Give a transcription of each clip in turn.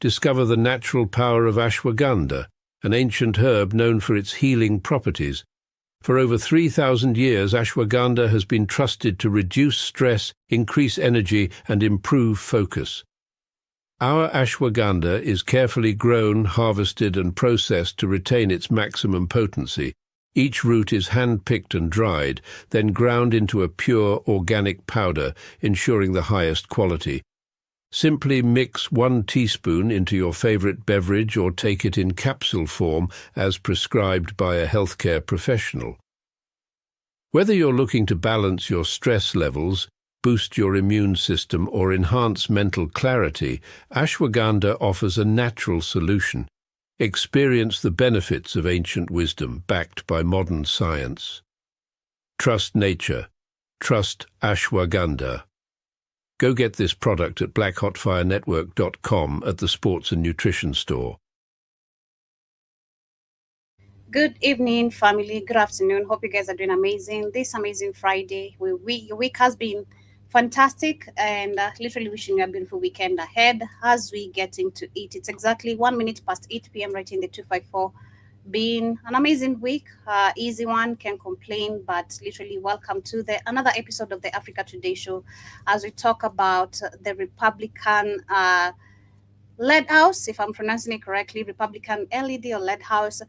Discover the natural power of ashwagandha, an ancient herb known for its healing properties. For over 3,000 years, ashwagandha has been trusted to reduce stress, increase energy, and improve focus. Our ashwagandha is carefully grown, harvested, and processed to retain its maximum potency. Each root is hand-picked and dried, then ground into a pure organic powder, ensuring the highest quality. Simply mix 1 teaspoon into your favorite beverage or take it in capsule form as prescribed by a healthcare professional. Whether you're looking to balance your stress levels, boost your immune system, or enhance mental clarity, ashwagandha offers a natural solution. Experience the benefits of ancient wisdom backed by modern science. Trust nature. Trust ashwagandha. Go get this product at blackhotfirenetwork.com at the Sports and Nutrition Store. Good evening, family. Good afternoon. Hope you guys are doing amazing. This amazing Friday. Your week has been fantastic, and literally wishing you a beautiful weekend ahead as we get into it. It's exactly 1 minute past 8 p.m. right in the 254. Been an amazing week, easy one, can't complain, but literally welcome to another episode of the Africa Today show as we talk about the Republican led house, if I'm pronouncing it correctly, Republican LED or led house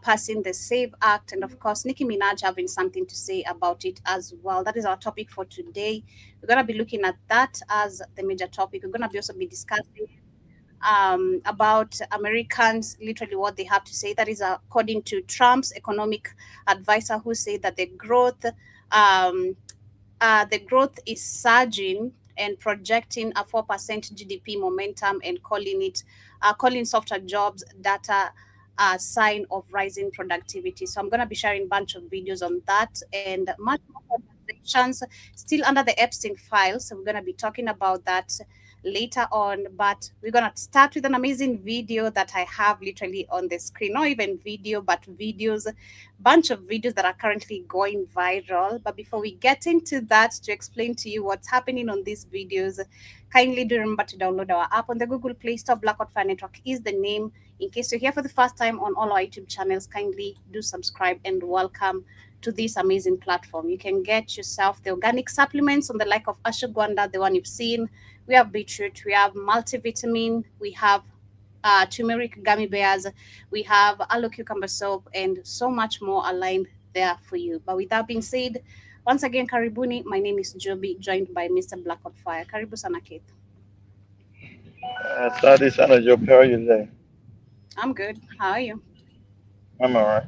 passing the SAVE Act, and of course Nicki Minaj having something to say about it as well. That is our topic for today. We're going to be looking at that as the major topic. We're going to also be discussing about Americans, literally what they have to say. That is according to Trump's economic advisor, who said that the growth is surging and projecting a 4% GDP momentum, and calling softer jobs data a sign of rising productivity. So I'm going to be sharing a bunch of videos on that and much more conversations still under the Epstein files. So we're going to be talking about that later on, but we're going to start with an amazing video that I have literally on the screen. Not even video, but videos, bunch of videos that are currently going viral. But before we get into that, to explain to you what's happening on these videos, kindly do remember to download our app on the Google Play Store. Blackout Fire Network is the name. In case you're here for the first time on all our YouTube channels, kindly do subscribe and welcome to this amazing platform. You can get yourself the organic supplements on the like of ashwagandha, the one you've seen. We have beetroot, we have multivitamin, we have turmeric gummy bears, we have aloe cucumber soap, and so much more aligned there for you. But with that being said, once again, karibuni. My name is Joby, joined by Mr. Blackout Fire. Karibu sana, Kate. Asante sana Joe, how are you today? I'm good. How are you? I'm all right.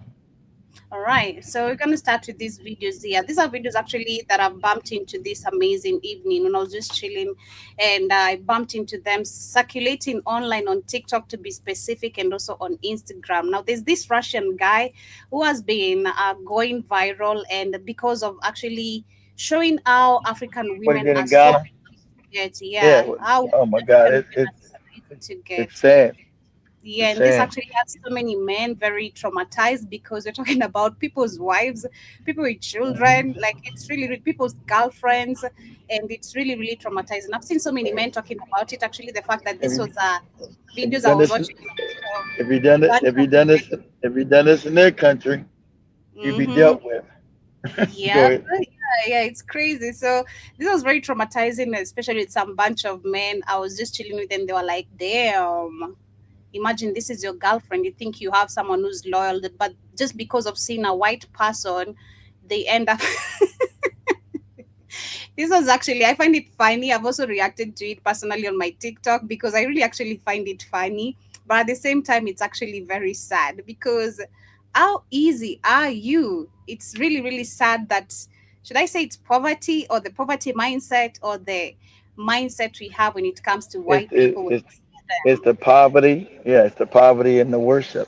All right, so we're going to start with these videos here. These are videos actually that I bumped into this amazing evening when I was just chilling, and I bumped into them circulating online on TikTok, to be specific, and also on Instagram. Now, there's this Russian guy who has been going viral, and because of actually showing how African What he women did are in so Ghana? yeah, What, how oh my God, African women are so able to it's get. sad. Yeah, It's and this sad. actually has so many men very traumatized, because we're talking about people's wives, people with children, Hmm. like it's really people's girlfriends, and it's really traumatizing. I've seen so many men talking about it. Actually, the fact that Have this you was have you videos I done was this? watching of Have you done it? bunch Have of you done this? Have you done this in their country? You be mm-hmm. dealt with. Go Yeah, ahead. yeah, it's crazy. So this was very traumatizing, especially with some bunch of men. I was just chilling with them. They were like, damn. Imagine this is your girlfriend. You think you have someone who's loyal, but just because of seeing a white person, they end up. This was actually, I find it funny. I've also reacted to it personally on my TikTok, because I really actually find it funny. But at the same time, it's actually very sad, because how easy are you? It's really sad that, should I say it's poverty, or the poverty mindset, or the mindset we have when it comes to It's white it, people. When it's we see it's them. the poverty. Yeah, it's the poverty and the worship.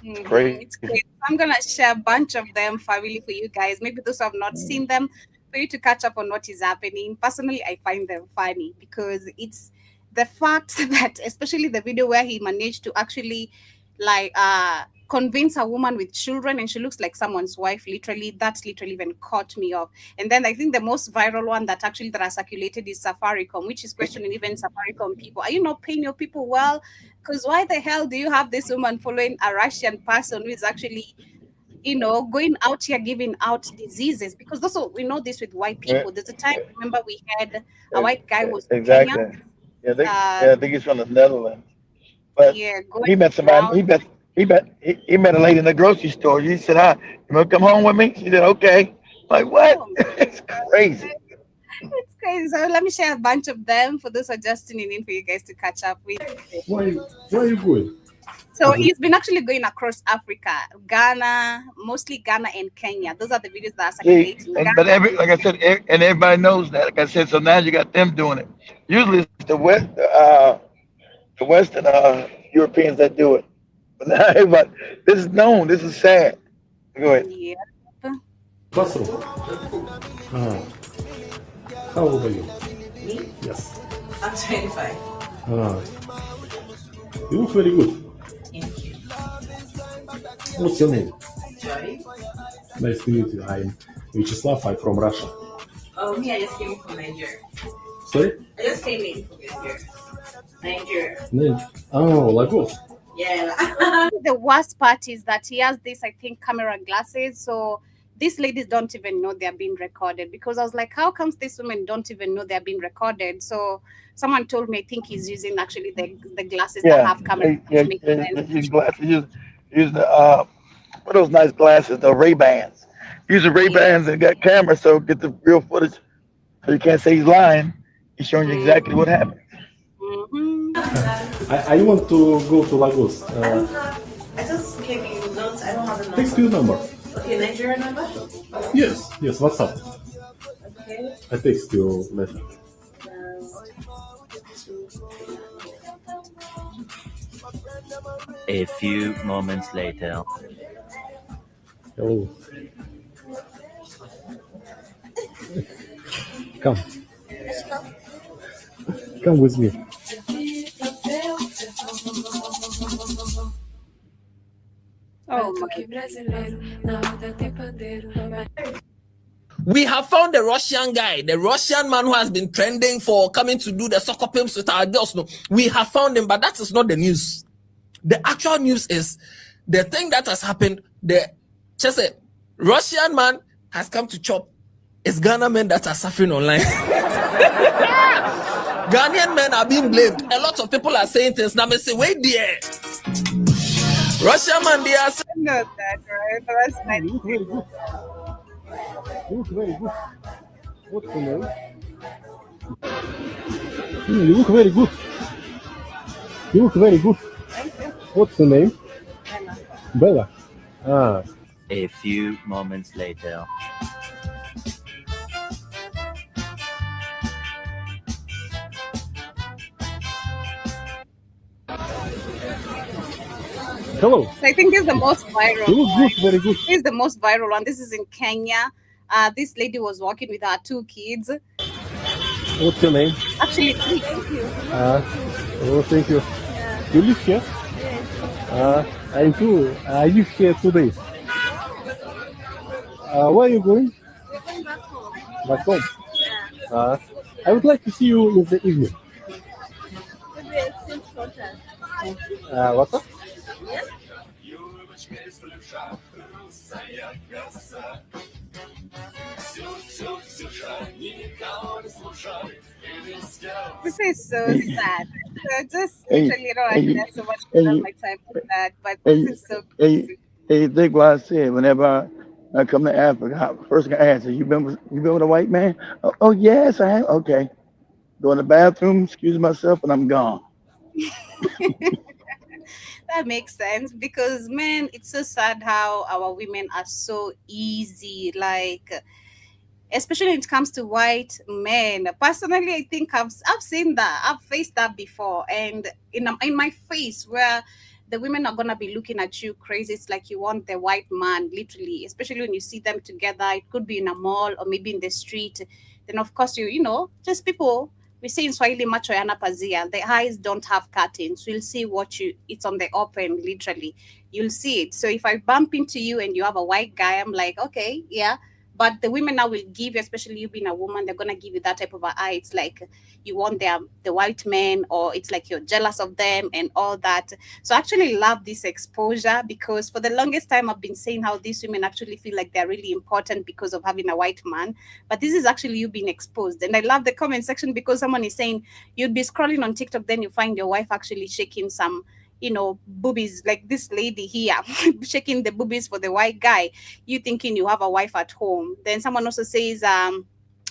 It's crazy. It's great. I'm gonna share a bunch of them, family, for you guys. Maybe those who have not seen them, for you to catch up on what is happening. Personally, I find them funny, because it's the fact that, especially the video where he managed to actually like convince a woman with children and she looks like someone's wife. Literally, that literally even caught me off. And then I think the most viral one that are circulated is Safaricom, which is questioning even Safaricom people. Are you not paying your people well? Because why the hell do you have this woman following a Russian person who is actually, going out here giving out diseases? Because also we know this with white people. There's a time, remember, we had a white guy who was in Kenya. Exactly. I think he's from the Netherlands. But Yeah, going he met somebody. around. He met a lady in the grocery store. He said, "Hi, you want to come home with me?" She said, "Okay." Like what? Oh, It's crazy. it's crazy. So let me share a bunch of them for those who are just tuning in for you guys to catch up with. Why are you good? So he's been actually going across Africa, Ghana, mostly Ghana and Kenya. Those are the videos that are See, circulating. and but like I said, and everybody knows that. Like I said, so now you got them doing it. Usually it's the Western Europeans that do it. But now everybody, this is known. This is sad. Go ahead. Yeah. Bathroom. How old are you? Me? Yes. I'm 25. You look very good. Thank you. What's your name? Joy? Nice to meet you. I'm Vyacheslav. I'm from Russia. Oh, me, I just came from Nigeria. Sorry? I just came in from Nigeria. Oh, Lagos. Yeah. The worst part is that he has this, I think, camera glasses. So these ladies don't even know they're being recorded, because I was like, how comes these women don't even know they're being recorded? So someone told me, I think he's using actually the glasses that have cameras. Use glasses. Use the what are those nice glasses? The Ray Bans. Use the Ray Bans and got cameras, so get the real footage. So you can't say he's lying. He's showing you exactly what happened. I want to go to Lagos. I just came in. I don't have a number. Text your number. Okay, Nigeria number? Yes, what's up? Okay. I text you later. A few moments later. Hello. Come. Come with me. Oh We have found the Russian guy, the Russian man who has been trending for coming to do the soccer pimps with our girls. No, we have found him, but that is not the news. The actual news is the thing that has happened. Just a Russian man has come to chop. It's Ghana men that are suffering online. Ghanaian men are being blamed. A lot of people are saying things. Now, I say, wait there. Russian man, they are saying. I know that, right? That's nice. You look very good. You look very good. What's the name? You look very good. You look very good. What's the name? Bella. Ah. A few moments later. Hello. So I think this is the most viral You look one. good, very good. This is the most viral one. This is in Kenya. This lady was walking with her 2 kids. What's your name? Actually, thank you. Thank you. Yeah. You live here? Yes. I'm too. I live here 2 days. Where are you going? We're going back home. Back home. Yeah. I would like to see you in the evening. Maybe it's still shorter. What's up? Yes? This is so sad. So just literally, I spend so much of my time with that, but this is so crazy. Hey, think what I said. Whenever I come to Africa, first thing I ask is, you been with a white man? Oh yes, I have. Okay. Go in the bathroom, excuse myself, and I'm gone. That makes sense, because man, it's so sad how our women are so easy. Like, especially when it comes to white men. Personally, I think I've seen that. I've faced that before, and in my face, where the women are gonna be looking at you crazy. It's like you want the white man, literally. Especially when you see them together. It could be in a mall or maybe in the street. Then of course just people we say in Swahili, macho yana pazia. The eyes don't have curtains. You'll see it's on the open, literally. You'll see it. So if I bump into you and you have a white guy, I'm like, okay, yeah. But the women now will give you, especially you being a woman, they're gonna give you that type of a eye. It's like you want the white men, or it's like you're jealous of them and all that. So I actually love this exposure, because for the longest time I've been saying how these women actually feel like they're really important because of having a white man. But this is actually you being exposed. And I love the comment section, because someone is saying you'd be scrolling on TikTok, then you find your wife actually shaking some, boobies, like this lady here, shaking the boobies for the white guy. You thinking you have a wife at home. Then someone also says,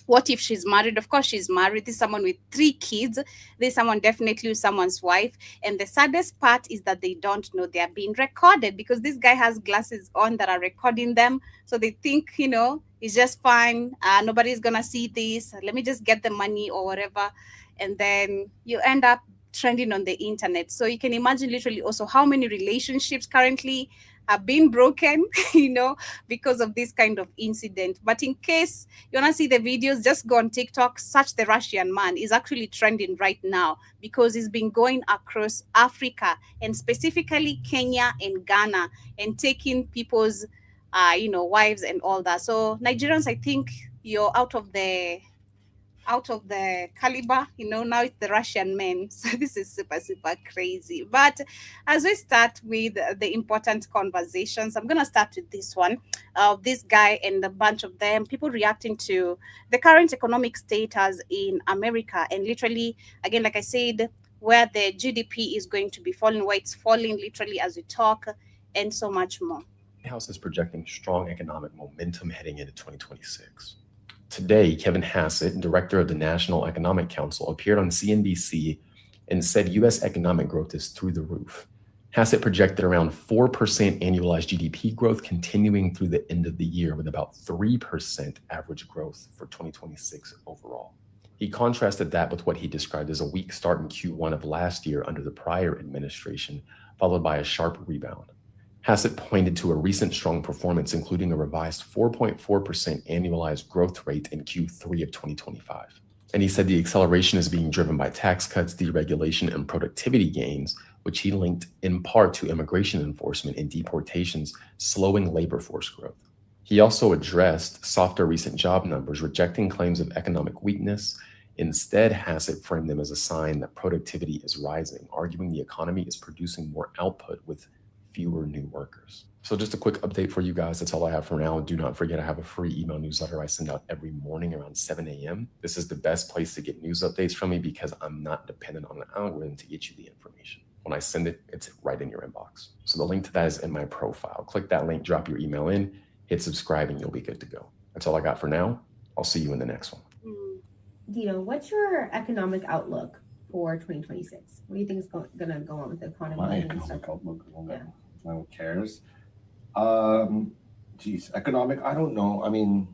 what if she's married? Of course she's married. This is someone with 3 kids. This someone definitely is someone's wife. And the saddest part is that they don't know they are being recorded, because this guy has glasses on that are recording them. So they think, it's just fine. Nobody's gonna see this. Let me just get the money or whatever. And then you end up trending on the internet. So you can imagine literally also how many relationships currently have been broken, because of this kind of incident. But in case you want to see the videos, just go on TikTok, search the Russian man. Is actually trending right now, because it's been going across Africa, and specifically Kenya and Ghana, and taking people's, wives and all that. So Nigerians, I think you're out of the caliber, now it's the Russian men. So this is super, super crazy. But as we start with the important conversations, I'm going to start with this one. This guy and a bunch of them, people reacting to the current economic status in America. And literally, again, like I said, where the GDP is going to be falling, where it's falling literally as we talk, and so much more. House is projecting strong economic momentum heading into 2026. Today, Kevin Hassett, director of the National Economic Council, appeared on CNBC and said U.S. economic growth is through the roof. Hassett projected around 4% annualized GDP growth continuing through the end of the year, with about 3% average growth for 2026 overall. He contrasted that with what he described as a weak start in Q1 of last year under the prior administration, followed by a sharp rebound. Hassett pointed to a recent strong performance, including a revised 4.4% annualized growth rate in Q3 of 2025. And he said the acceleration is being driven by tax cuts, deregulation, and productivity gains, which he linked in part to immigration enforcement and deportations slowing labor force growth. He also addressed softer recent job numbers, rejecting claims of economic weakness. Instead, Hassett framed them as a sign that productivity is rising, arguing the economy is producing more output with fewer new workers. So just a quick update for you guys. That's all I have for now. Do not forget I have a free email newsletter I send out every morning around 7 a.m. This is the best place to get news updates from me, because I'm not dependent on an algorithm to get you the information. When I send it, it's right in your inbox. So the link to that is in my profile. Click that link, drop your email in, hit subscribe, and you'll be good to go. That's all I got for now. I'll see you in the next one. Dino, what's your economic outlook for 2026? What do you think is going to go on with the economy? My and economic stuff? outlook. Yeah. No one cares. Economic. I don't know. I mean,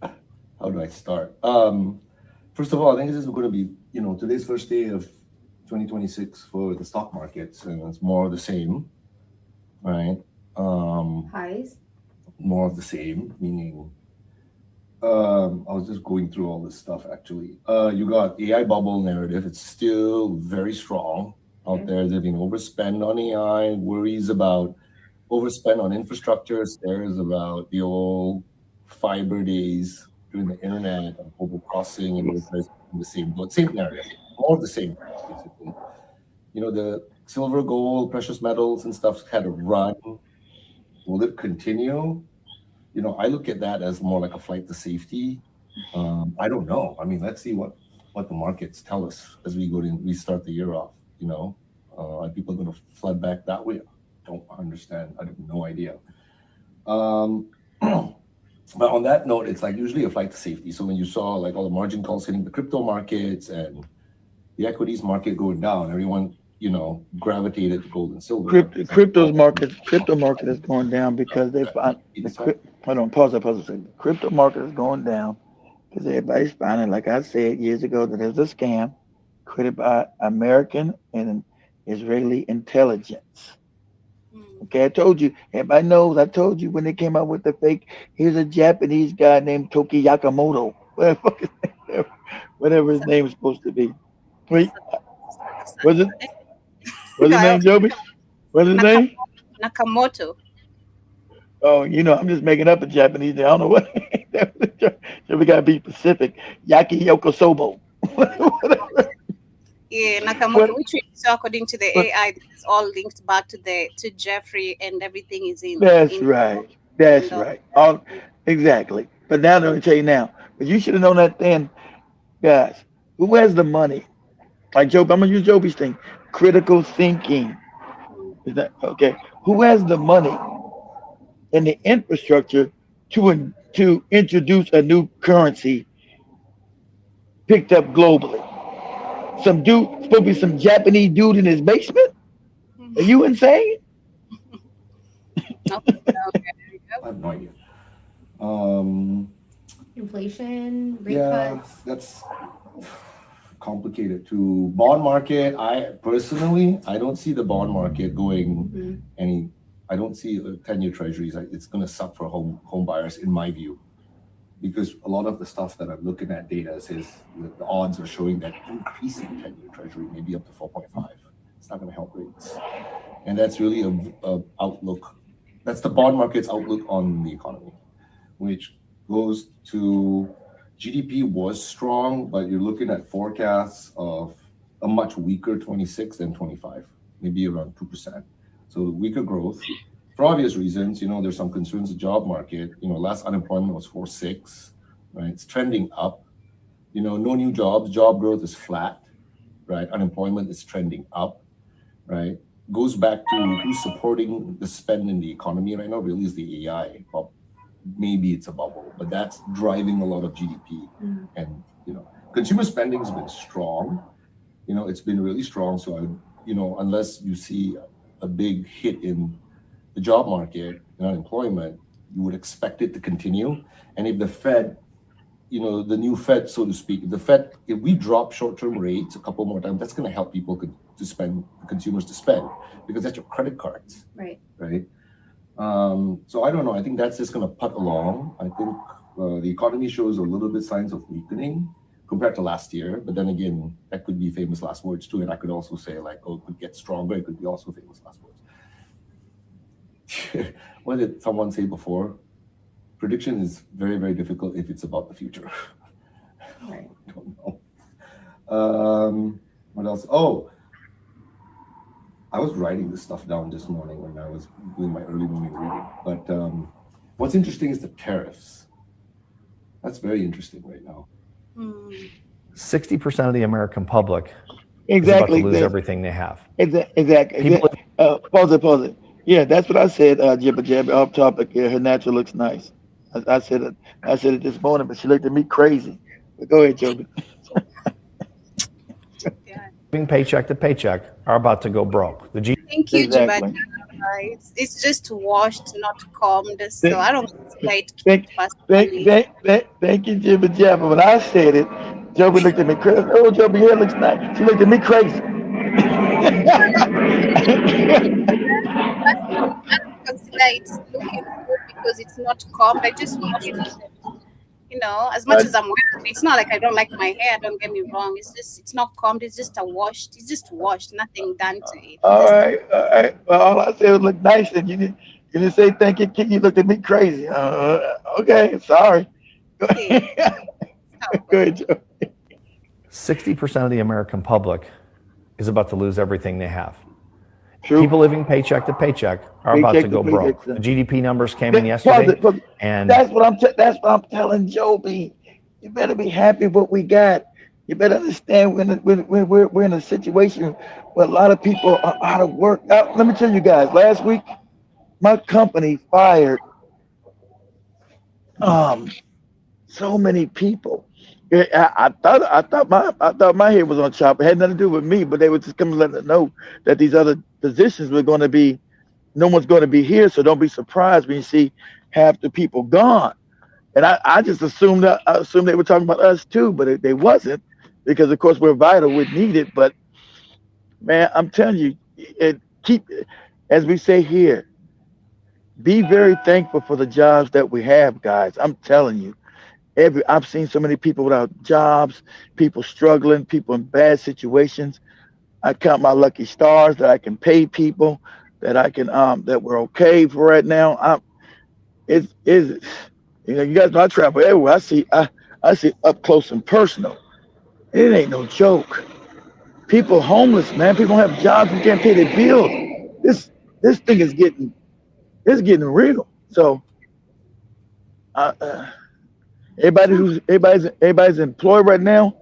how do I start? First of all, I think this is going to be, today's first day of 2026 for the stock markets, and it's more of the same, right? Highs? More of the same, meaning, I was just going through all this stuff actually. You got AI bubble narrative. It's still very strong out there. They've been overspent on AI, worries about overspend on infrastructure, scares about the old fiber days during the internet and global crossing, and the same narrative, more of the same, basically. The silver, gold, precious metals and stuff had a run. Will it continue? I look at that as more like a flight to safety. I don't know. I mean, let's see what the markets tell us as we start the year off. Are people going to flood back that way? Don't understand. I have no idea. But on that note, it's like usually a flight to safety. So when you saw like all the margin calls hitting the crypto markets and the equities market going down, everyone gravitated to gold and silver. Crypto market is going down because they find hold on, pause a second. The crypto market is going down because everybody's finding, like I said years ago, that there's a scam created by American and Israeli intelligence. Okay, I told you. Everybody knows. I told you when they came out with the fake. Here's a Japanese guy named Toki Yakamoto. What the fuck is that? whatever his name is supposed to be. Wait, was it? Nakamoto. What's his name, Joby? What's his name? Nakamoto. Oh, I'm just making up a Japanese name. I don't know what. So we gotta be specific. Yaki Yokosobo. Yeah, What? Nakamoto, which is so according to the What? AI, it's all linked back to Jeffrey, and everything is That's in right. in That's the right. All exactly. But now let me tell you now. But you should have known that then, guys. Who has the money? Like Joe, I'm gonna use Joby's thing. Critical thinking. Is that okay? Who has the money and the infrastructure to introduce a new currency picked up globally? Some dude supposed to be some Japanese dude in his basement? Are you insane? Okay, okay, there you I go. have no idea. Um, Inflation, rate yeah, cuts. that's complicated too. Bond market, I don't see the bond market going Mhm. any. I don't see 10-year treasuries. It's going to suck for home buyers, in my view, because a lot of the stuff that I'm looking at data says that the odds are showing that increasing 10-year treasury maybe up to 4.5. It's not going to help rates, and that's really a outlook. That's the bond market's outlook on the economy, which goes to GDP was strong, but you're looking at forecasts of a much weaker 26 than 25, maybe around 2%. So weaker growth for obvious reasons. There's some concerns the job market. Last unemployment was 4.6, right? It's trending up. No new jobs. Job growth is flat, right? Unemployment is trending up, right? Goes back to who's supporting the spend in the economy right now. Really, is the AI. Well, maybe it's a bubble, but that's driving a lot of GDP. Mhm. And consumer spending has been strong. It's been really strong. So unless you see a big hit in the job market and unemployment, you would expect it to continue. And if the Fed, the new Fed, so to speak, if we drop short-term rates a couple more times, that's going to help people to spend, consumers to spend, because that's your credit cards, Right. right? So I don't know. I think that's just going to putt along. I think the economy shows a little bit signs of weakening compared to last year. But then again, that could be famous last words too. And I could also say it could get stronger. It could be also famous last words. What did someone say before? Prediction is very, very difficult if it's about the future. Right. I don't know. What else? Oh, I was writing this stuff down this morning when I was doing my early morning reading. But what's interesting is the tariffs. That's very interesting right now. 60% of the American public is about to Exactly. lose everything they have. Exactly. People, Pause it. Yeah, that's what I said. Jibba Jabba off topic. Yeah, her natural looks nice. I said it. I said it this morning, but she looked at me crazy. But go ahead, Joby. Yeah. living paycheck to paycheck are about to go broke. Thank you, Exactly. Jibad. It's just washed, not combed. So Thank, I don't consider it thank, cute personally. thank you, Jibba Jabba. When I said it, Joby looked at me crazy. Oh, Joby, hair looks nice. She looked at me crazy. Personally, I don't consider it looking good because it's not combed. I just washed it. As much as I'm wearing it, it's not like I don't like my hair. Don't get me wrong. It's not combed. It's just washed. It's just washed. Nothing done to it. All Just right, all right. Well, all I said was look nice, and you didn't say thank you. You looked at me crazy. Okay, sorry. Go okay. ahead, go ahead, Joe. 60% of the American public is about to lose everything they have. True. People living paycheck to paycheck are about to Paycheck to go broke. paycheck. The GDP numbers came in Pause yesterday, it. and That's what I'm telling Joby. You better be happy with what we got. You better understand we're in a situation where a lot of people are out of work. Let me tell you guys. Last week, my company fired so many people. Yeah, I thought my head was on top. It had nothing to do with me, but they were just coming letting us know that these other positions were going to be, no one's going to be here. So don't be surprised when you see half the people gone. And I just assumed they were talking about us too, but they wasn't, because of course we're vital, we're needed. But man, I'm telling you, keep, as we say here, be very thankful for the jobs that we have, guys. I'm telling you. I've seen so many people without jobs, people struggling, people in bad situations. I count my lucky stars that I can pay people, that I can that we're okay for right now. It's you guys know I travel everywhere. I see up close and personal. It ain't no joke. People homeless, man. People don't have jobs and can't pay their bills. This thing is getting real. So everybody's employed right now.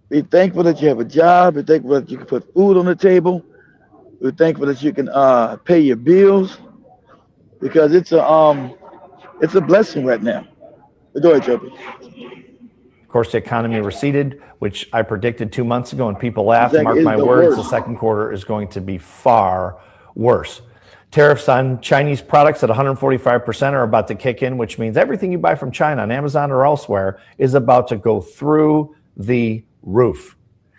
Be thankful that you have a job. Be thankful that you can put food on the table. Be thankful that you can pay your bills, because it's a blessing right now. But go ahead, Joby. Of course, the economy receded, which I predicted 2 months ago, and people laughed. Exactly. Mark my It's the words, worst. the second quarter is going to be far worse. Tariffs on Chinese products at 145% are about to kick in, which means everything you buy from China on Amazon or elsewhere is about to go through the roof.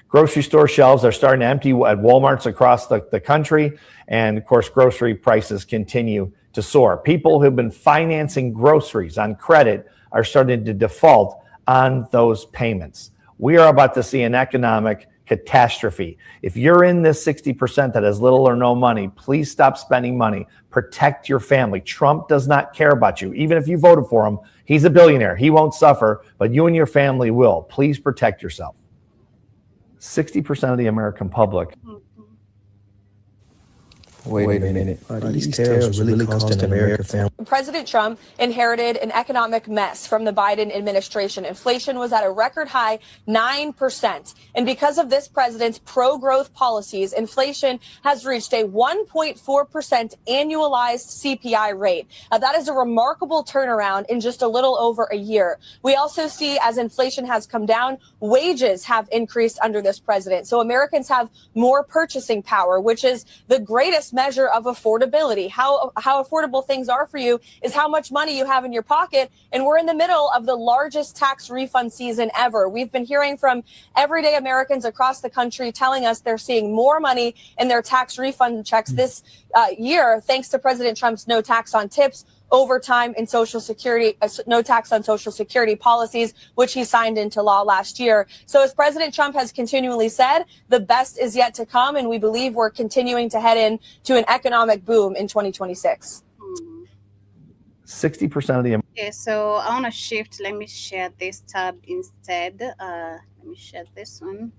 Grocery store shelves are starting to empty at Walmarts across the country. And of course, grocery prices continue to soar. People who've been financing groceries on credit are starting to default on those payments. We are about to see an economic catastrophe. If you're in this 60% that has little or no money, please stop spending money. Protect your family. Trump does not care about you. Even if you voted for him, he's a billionaire. He won't suffer, but you and your family will. Please protect yourself. 60% of the American public. Wait a minute. Are these tariffs really costing American families? President Trump inherited an economic mess from the Biden administration. Inflation was at a record high 9%. And because of this president's pro-growth policies, inflation has reached a 1.4% annualized CPI rate. That is a remarkable turnaround in just a little over a year. We also see, as inflation has come down, wages have increased under this president. So Americans have more purchasing power, which is the greatest measure of affordability. How affordable things are for you is how much money you have in your pocket. And we're in the middle of the largest tax refund season ever. We've been hearing from everyday Americans across the country telling us they're seeing more money in their tax refund checks this year, thanks to President Trump's no tax on tips, overtime, and Social Security, no tax on Social Security policies, which he signed into law last year. So as President Trump has continually said, the best is yet to come, and we believe we're continuing to head into an economic boom in 2026. 60% of the Okay, so I want to shift. Let me share this tab instead. Let me share this one.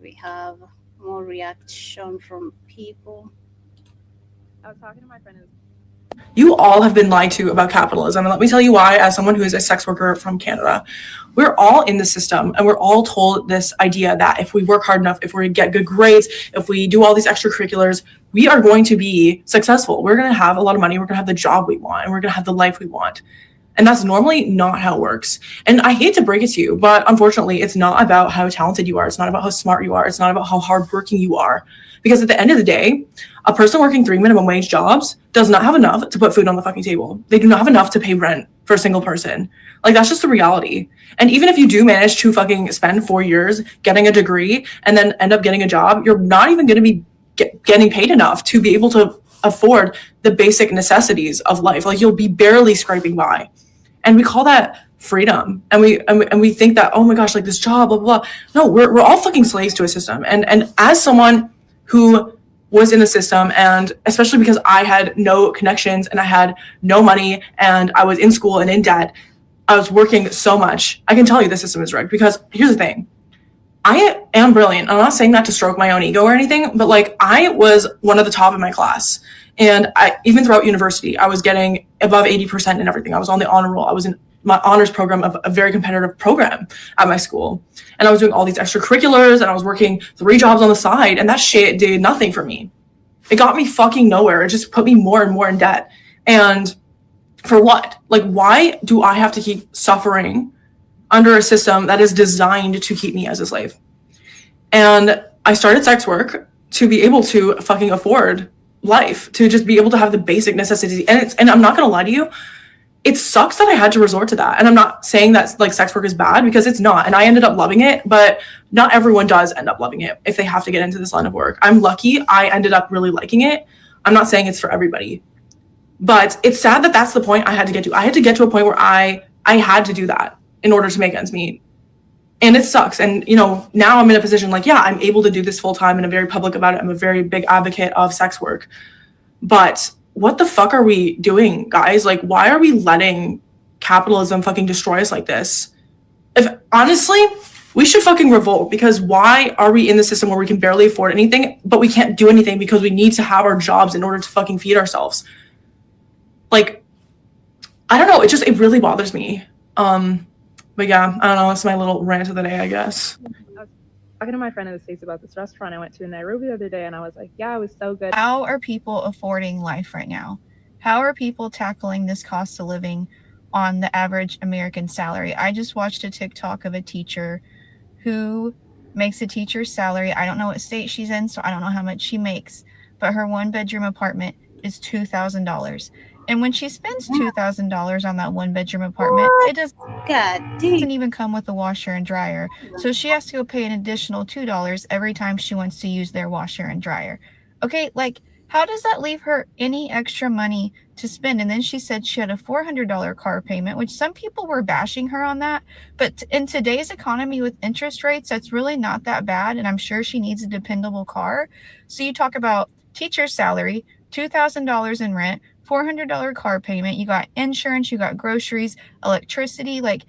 We have more reaction from people. I was talking to my friend. You all have been lied to about capitalism. And let me tell you why, as someone who is a sex worker from Canada. We're all in the system, and we're all told this idea that if we work hard enough, if we get good grades, if we do all these extracurriculars, we are going to be successful. We're going to have a lot of money. We're going to have the job we want, and we're going to have the life we want. And that's normally not how it works. And I hate to break it to you, but unfortunately, it's not about how talented you are. It's not about how smart you are. It's not about how hardworking you are. Because at the end of the day, a person working 3 minimum wage jobs does not have enough to put food on the fucking table. They do not have enough to pay rent for a single person. Like, that's just the reality. And even if you do manage to fucking spend 4 years getting a degree and then end up getting a job, you're not even going to be getting paid enough to be able to afford the basic necessities of life. Like, you'll be barely scraping by. And we call that freedom. And we think that, oh my gosh, like this job, blah, blah, blah. No, we're all fucking slaves to a system. And as someone who was in the system, and especially because I had no connections and I had no money and I was in school and in debt, I was working so much. I can tell you the system is rigged, because here's the thing. I am brilliant. I'm not saying that to stroke my own ego or anything, but like, I was one of the top in my class. And even throughout university, I was getting above 80% in everything. I was on the honor roll. I was in my honors program of a very competitive program at my school. And I was doing all these extracurriculars, and I was working 3 jobs on the side, and that shit did nothing for me. It got me fucking nowhere. It just put me more and more in debt. And for what? Like, why do I have to keep suffering under a system that is designed to keep me as a slave? And I started sex work to be able to fucking afford life, to just be able to have the basic necessities. And I'm not going to lie to you, it sucks that I had to resort to that. And I'm not saying that like sex work is bad, because it's not. And I ended up loving it, but not everyone does end up loving it if they have to get into this line of work. I'm lucky I ended up really liking it. I'm not saying it's for everybody, but it's sad that that's the point I had to get to. I had to get to a point where I had to do that. in order to make ends meet. And it sucks. And, you know, now I'm in a position like, yeah, I'm able to do this full time and I'm very public about it. I'm a very big advocate of sex work. But what the fuck are we doing, guys? Like, why are we letting capitalism fucking destroy us like this? If honestly, we should fucking revolt, because why are we in the system where we can barely afford anything, but we can't do anything because we need to have our jobs in order to fucking feed ourselves? Like, I don't know. It really bothers me. But yeah, I don't know. That's my little rant of the day, I guess. I was talking to my friend in the States about this restaurant I went to in Nairobi the other day, and I was like, yeah, it was so good. How are people affording life right now? How are people tackling this cost of living on the average American salary? I just watched a TikTok of a teacher who makes a teacher's salary. I don't know what state she's in, so I don't know how much she makes, but her 1-bedroom apartment is $2,000. And when she spends $2,000 on that 1-bedroom apartment, it doesn't even come with a washer and dryer. So she has to go pay an additional $2 every time she wants to use their washer and dryer. Okay, like, how does that leave her any extra money to spend? And then she said she had a $400 car payment, which some people were bashing her on that. But in today's economy with interest rates, that's really not that bad. And I'm sure she needs a dependable car. So you talk about teacher's salary, $2,000 in rent, $400 car payment, you got insurance, you got groceries, electricity. Like,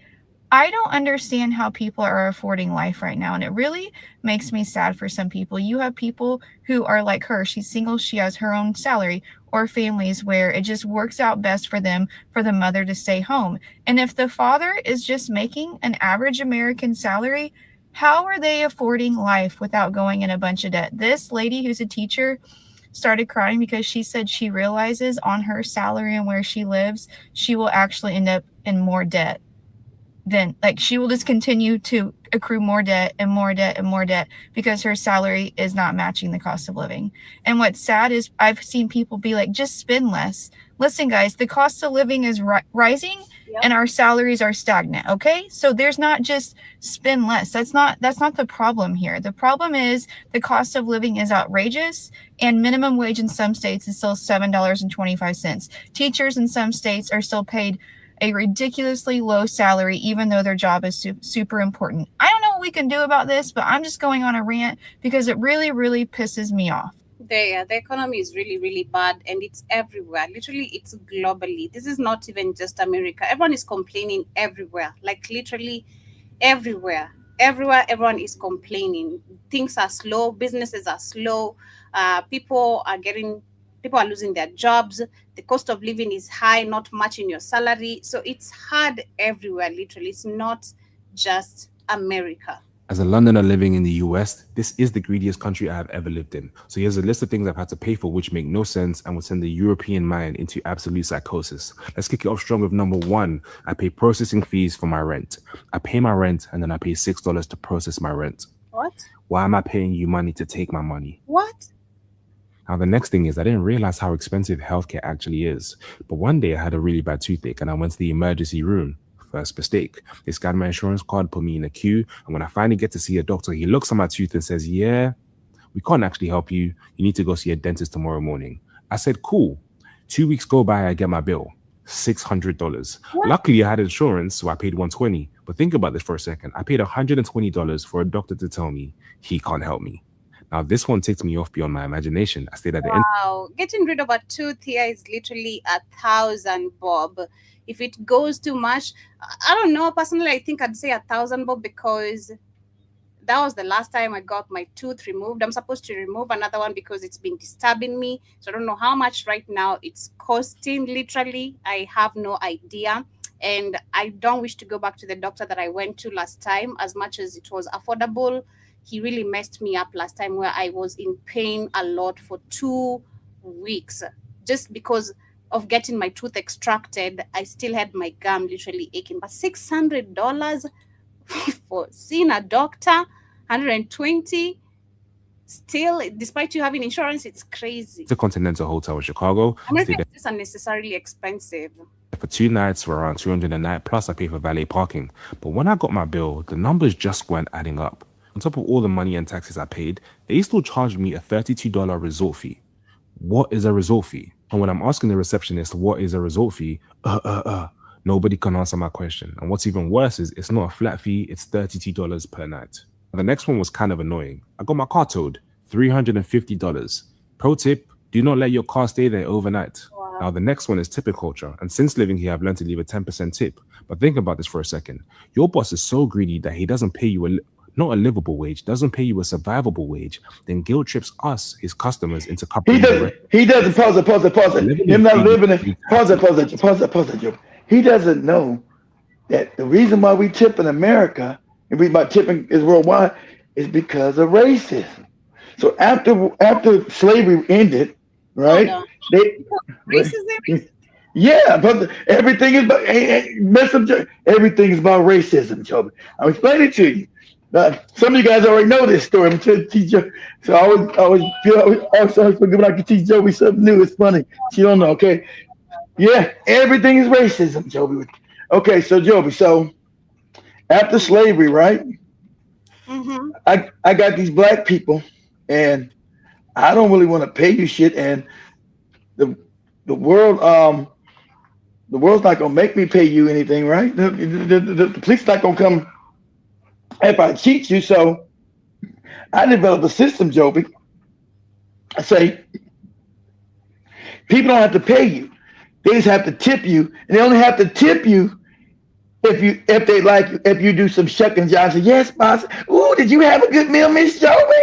I don't understand how people are affording life right now. And it really makes me sad for some people. You have people who are like her. She's single. She has her own salary, or families where it just works out best for them, for the mother to stay home. And if the father is just making an average American salary, how are they affording life without going in a bunch of debt? This lady who's a teacher started crying because she said she realizes on her salary and where she lives, she will actually end up in more debt. Then, like, she will just continue to accrue more debt and more debt and more debt because her salary is not matching the cost of living. And what's sad is I've seen people be like, just spend less. Listen, guys, the cost of living is rising and our salaries are stagnant. Okay, so there's not just spend less. That's not the problem here. The problem is the cost of living is outrageous, and minimum wage in some states is still $7.25. Teachers in some states are still paid a ridiculously low salary, even though their job is super important. I don't know what we can do about this, but I'm just going on a rant because it really, really pisses me off. The economy is really, really bad, and it's everywhere. Literally, it's globally. This is not even just America. Everyone is complaining everywhere, like literally everywhere. Everywhere, everyone is complaining. Things are slow. Businesses are slow. People are losing their jobs. The cost of living is high, not matching your salary. So it's hard everywhere, literally. It's not just America. As a Londoner living in the US, this is the greediest country I have ever lived in. So here's a list of things I've had to pay for which make no sense and would send the European mind into absolute psychosis. Let's kick it off strong with number one. I pay processing fees for my rent. I pay my rent and then I pay $6 to process my rent. What? Why am I paying you money to take my money? What? Now, the next thing is I didn't realize how expensive healthcare actually is. But one day I had a really bad toothache and I went to the emergency room. First mistake. They scanned my insurance card, put me in a queue, and when I finally get to see a doctor, he looks at my tooth and says, yeah, we can't actually help you. You need to go see a dentist tomorrow morning. I said, cool. 2 weeks go by, I get my bill. $600. Luckily, I had insurance, so I paid $120. But think about this for a second. I paid $120 for a doctor to tell me he can't help me. Now, this one takes me off beyond my imagination. I stayed at the end. Wow. Getting rid of a tooth here is literally $1,000, Bob. If it goes too much, I don't know. Personally, I think I'd say $1,000, Bob, because that was the last time I got my tooth removed. I'm supposed to remove another one because it's been disturbing me. So I don't know how much right now it's costing, literally. I have no idea. And I don't wish to go back to the doctor that I went to last time, as much as it was affordable. He really messed me up last time, where I was in pain a lot for 2 weeks just because of getting my tooth extracted. I still had my gum literally aching. But $600 for seeing a doctor, $120 still, despite you having insurance, it's crazy. The Continental Hotel in Chicago. America is just unnecessarily expensive. For 2 nights for around $200 a night, plus I pay for valet parking. But when I got my bill, the numbers just weren't adding up. On top of all the money and taxes I paid, they still charged me a $32 resort fee. What is a resort fee? And when I'm asking the receptionist what is a resort fee, Nobody can answer my question. And what's even worse is it's not a flat fee, it's $32 per night. The next one was kind of annoying. I got my car towed, $350. Pro tip, do not let your car stay there overnight. Wow. Now, the next one is tip culture. And since living here, I've learned to leave a 10% tip. But think about this for a second. Your boss is so greedy that he doesn't pay you not a livable wage, doesn't pay you a survivable wage, then guilt trips us, his customers, into covering. He doesn't, pause it. Him not living it, pause it, Joe. He doesn't know that the reason why we tip in America, and the reason why tipping is worldwide, is because of racism. So after slavery ended, right? Oh, no. Racism? Yeah, but everything is about everything is about racism, Joe. I'll explain it to you. Some of you guys already know this story. I'm trying to teach you. So I always forget when I can teach Joby something new. It's funny. She don't know, okay? Yeah, everything is racism, Joby. Okay, so Joby, so after slavery, right? Mm-hmm. I got these black people, and I don't really want to pay you shit, and the world's not gonna make me pay you anything, right? The police not gonna come if I cheat you. So I developed a system, Joby. I say people don't have to pay you; they just have to tip you, and they only have to tip you if you do some shucking jobs. Say, yes, boss. Ooh, did you have a good meal, Miss Joby?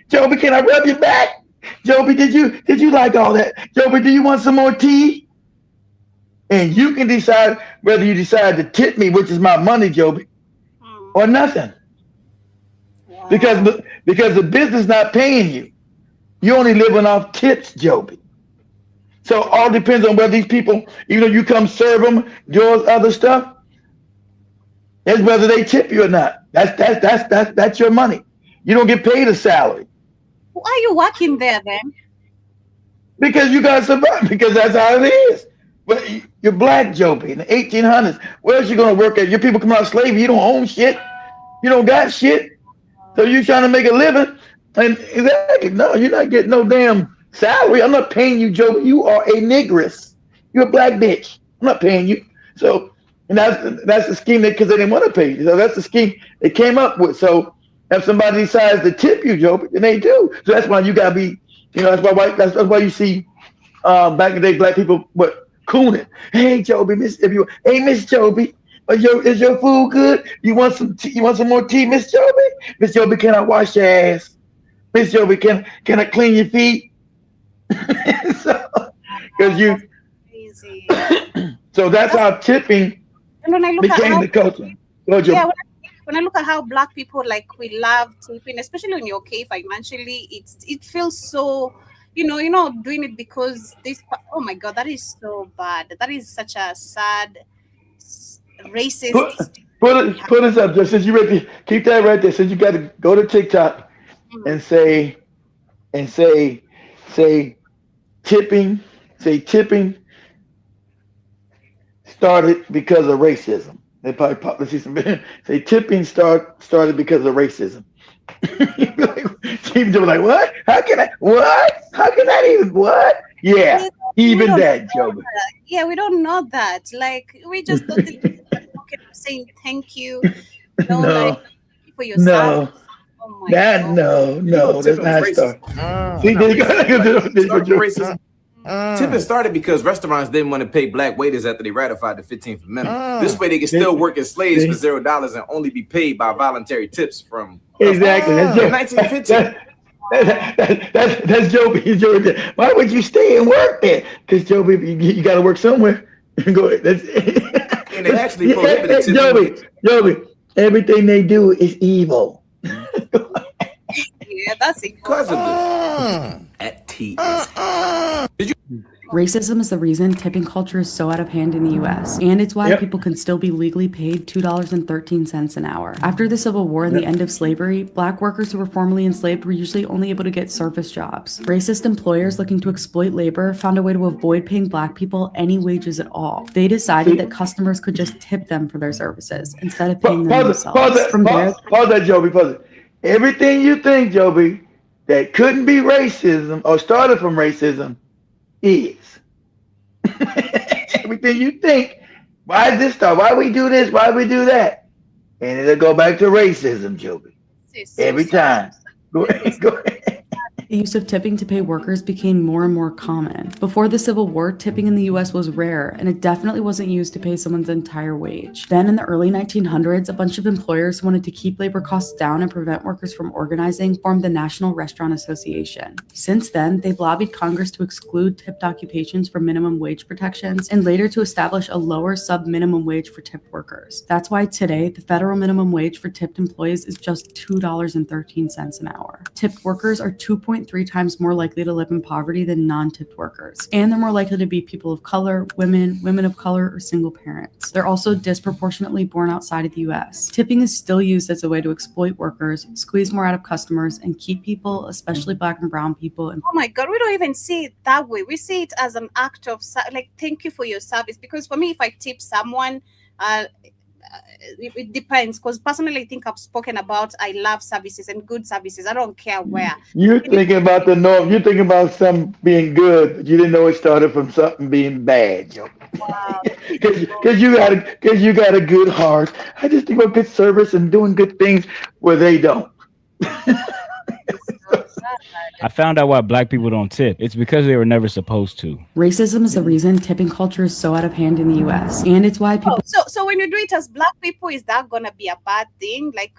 Joby, can I rub your back? Joby, did you like all that? Joby, do you want some more tea? And you can decide whether you decide to tip me, which is my money, Joby, or nothing. Wow. Because the business not paying you. You only living off tips, Joby. So all depends on whether these people, even though you come serve them, do all other stuff, that's whether they tip you or not. That's your money. You don't get paid a salary. Why are you working there then? Because you gotta survive. Because that's how it is. But you're black, Joby, in the 1800s. Where else you gonna work at? Your people come out of slavery. You don't own shit. You don't got shit. So you trying to make a living. And exactly, no, you're not getting no damn salary. I'm not paying you, Joby. You are a negress. You're a black bitch. I'm not paying you. So, and that's the scheme because they didn't want to pay you. So that's the scheme they came up with. So if somebody decides to tip you, Joby, then they do. So that's why you gotta be, that's why you see back in the day black people cooning. Hey Joby, Miss Joby, is your food good? You want some more tea, Miss Joby? Miss Joby, can I wash your ass? Miss Joby, can I clean your feet? So that's how tipping became the culture. Yeah, when I look at how black people we love tipping, especially when you're okay financially, it feels so, doing it because this. Oh my God, that is so bad. That is such a sad, racist. Put this up, just since you ready. Keep that right there. Since you got to go to TikTok and say tipping. Say tipping started because of racism. They probably see some. Say tipping started because of racism. People like, what? How can I? What? How can that even? What? Yeah, even that, Joby. Yeah, we don't know that. We just don't think saying thank you. No. For yourself. Oh my God. No. That's not start. See, there you go. Racism. Tipping started because restaurants didn't want to pay black waiters after they ratified the 15th Amendment. This way they can still work as slaves for $0 and only be paid by voluntary tips from exactly. That's in 1915. That's Joby. Why would you stay and work there? Because Joby, you got to work somewhere. Go ahead. And they actually prohibited tipping. Joby, everything they do is evil. Yeah, that's incredible. At TS. Racism is the reason tipping culture is so out of hand in the US, and it's why people can still be legally paid $2.13 an hour. After the Civil War and the end of slavery, black workers who were formerly enslaved were usually only able to get service jobs. Racist employers looking to exploit labor found a way to avoid paying black people any wages at all. They decided that customers could just tip them for their services instead of paying them themselves. Pause that, Joby. Pause it. Everything you think, Joby, that couldn't be racism or started from racism is. Everything you think Why is this stuff? Why we do this? Why we do that? And it'll go back to racism, Joby. This is so Every sad. time. Go ahead. Go ahead. The use of tipping to pay workers became more and more common. Before the Civil War, tipping in the US was rare, and it definitely wasn't used to pay someone's entire wage. Then in the early 1900s, a bunch of employers who wanted to keep labor costs down and prevent workers from organizing formed the National Restaurant Association. Since then, they've lobbied Congress to exclude tipped occupations from minimum wage protections, and later to establish a lower sub-minimum wage for tipped workers. That's why today, the federal minimum wage for tipped employees is just $2.13 an hour. Tipped workers are 2.3 times more likely to live in poverty than non-tipped workers. And they're more likely to be people of color, women of color, or single parents. They're also disproportionately born outside of the US. Tipping is still used as a way to exploit workers, squeeze more out of customers, and keep people, especially Black and brown people. Oh my God, we don't even see it that way. We see it as an act of, like, thank you for your service. Because for me, if I tip someone, it depends, because personally I think I've spoken about I love services and good services. I don't care where. You're thinking about the norm. You're thinking about something being good, but you didn't know it started from something being bad, Joe. Wow. Because you got a good heart. I just think about good service and doing good things where they don't. I found out why Black people don't tip. It's because they were never supposed to. Racism is the reason tipping culture is so out of hand in the US, and it's why people. So when you do it as Black people, is that gonna be a bad thing? Like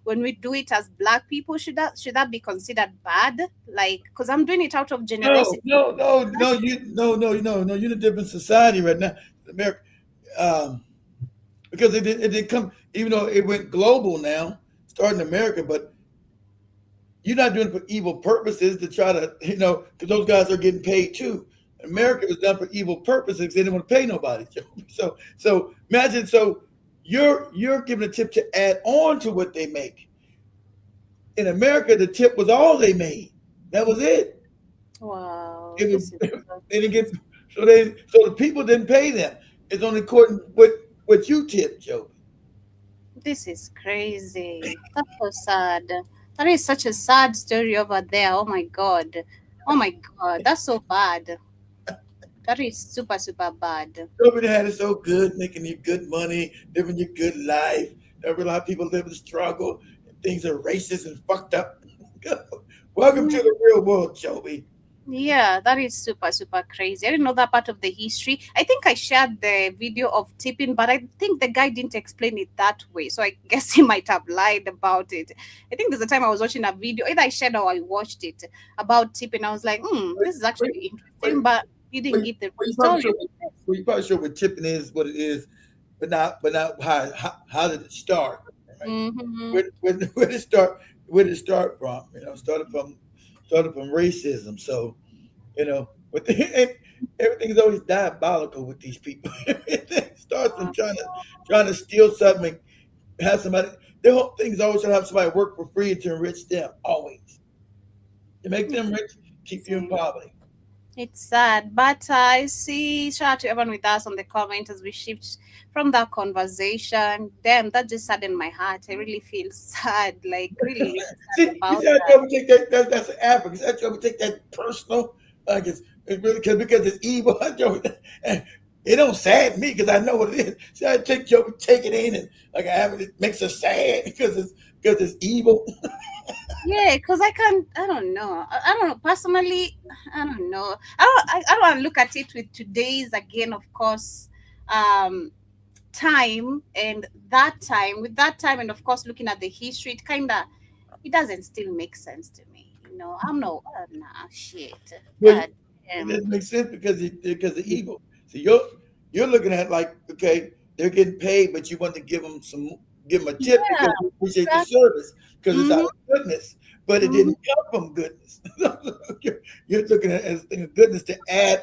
when we do it as Black people, should that be considered bad? Like, because I'm doing it out of generosity. No. You're in a different society right now, America. Because it didn't come, even though it went global now, starting in America, but you're not doing it for evil purposes to try to, because those guys are getting paid too. America was done for evil purposes because they didn't want to pay nobody. So imagine, you're giving a tip to add on to what they make. In America, the tip was all they made. That was it. Wow. They didn't get, so the people didn't pay them. It's only according what you tip, Joe. This is crazy. That's so sad. That is such a sad story over there. Oh my God. That's so bad. That is super, super bad. Nobody had it so good, making you good money, living your good life. There were a lot of people living the struggle. And things are racist and fucked up. Welcome to the real world, Joey. Yeah, that is super, super crazy. I didn't know that part of the history. I think I shared the video of tipping, but I think the guy didn't explain it that way. So I guess he might have lied about it. I think there's a time I was watching a video, either I shared or I watched it about tipping. I was like, this is actually interesting, but he didn't give the story. You're probably sure what tipping is, what it is, but not how did it start? Right? Mm-hmm. Where did it start? Where did it start from? Started from racism. So, but everything's always diabolical with these people. It starts from trying to steal something, have somebody. Their whole thing is always trying to have somebody work for free to enrich them. Always, to make them rich, keep you in poverty. It's sad, but I see. Shout out to everyone with us on the comment as we shift from that conversation. Damn, that just saddened my heart. I really feel sad, like really sad about that. That's Africa. That's why we take that personal, like it's really because it's evil. It don't sadden me because I know what it is. So I take it in and like it makes us sad because it's evil. Yeah, because I don't know. I don't know. Personally, I don't know. I don't want to look at it with today's, again, of course, time and that time. With that time and, of course, looking at the history, it doesn't still make sense to me. I'm no, shit. Well, it doesn't make sense because of evil. So you're looking at like, okay, they're getting paid, but you want to give them a tip because you appreciate the service because it's out of goodness, but it didn't come from goodness. You're looking at it as a thing of goodness to add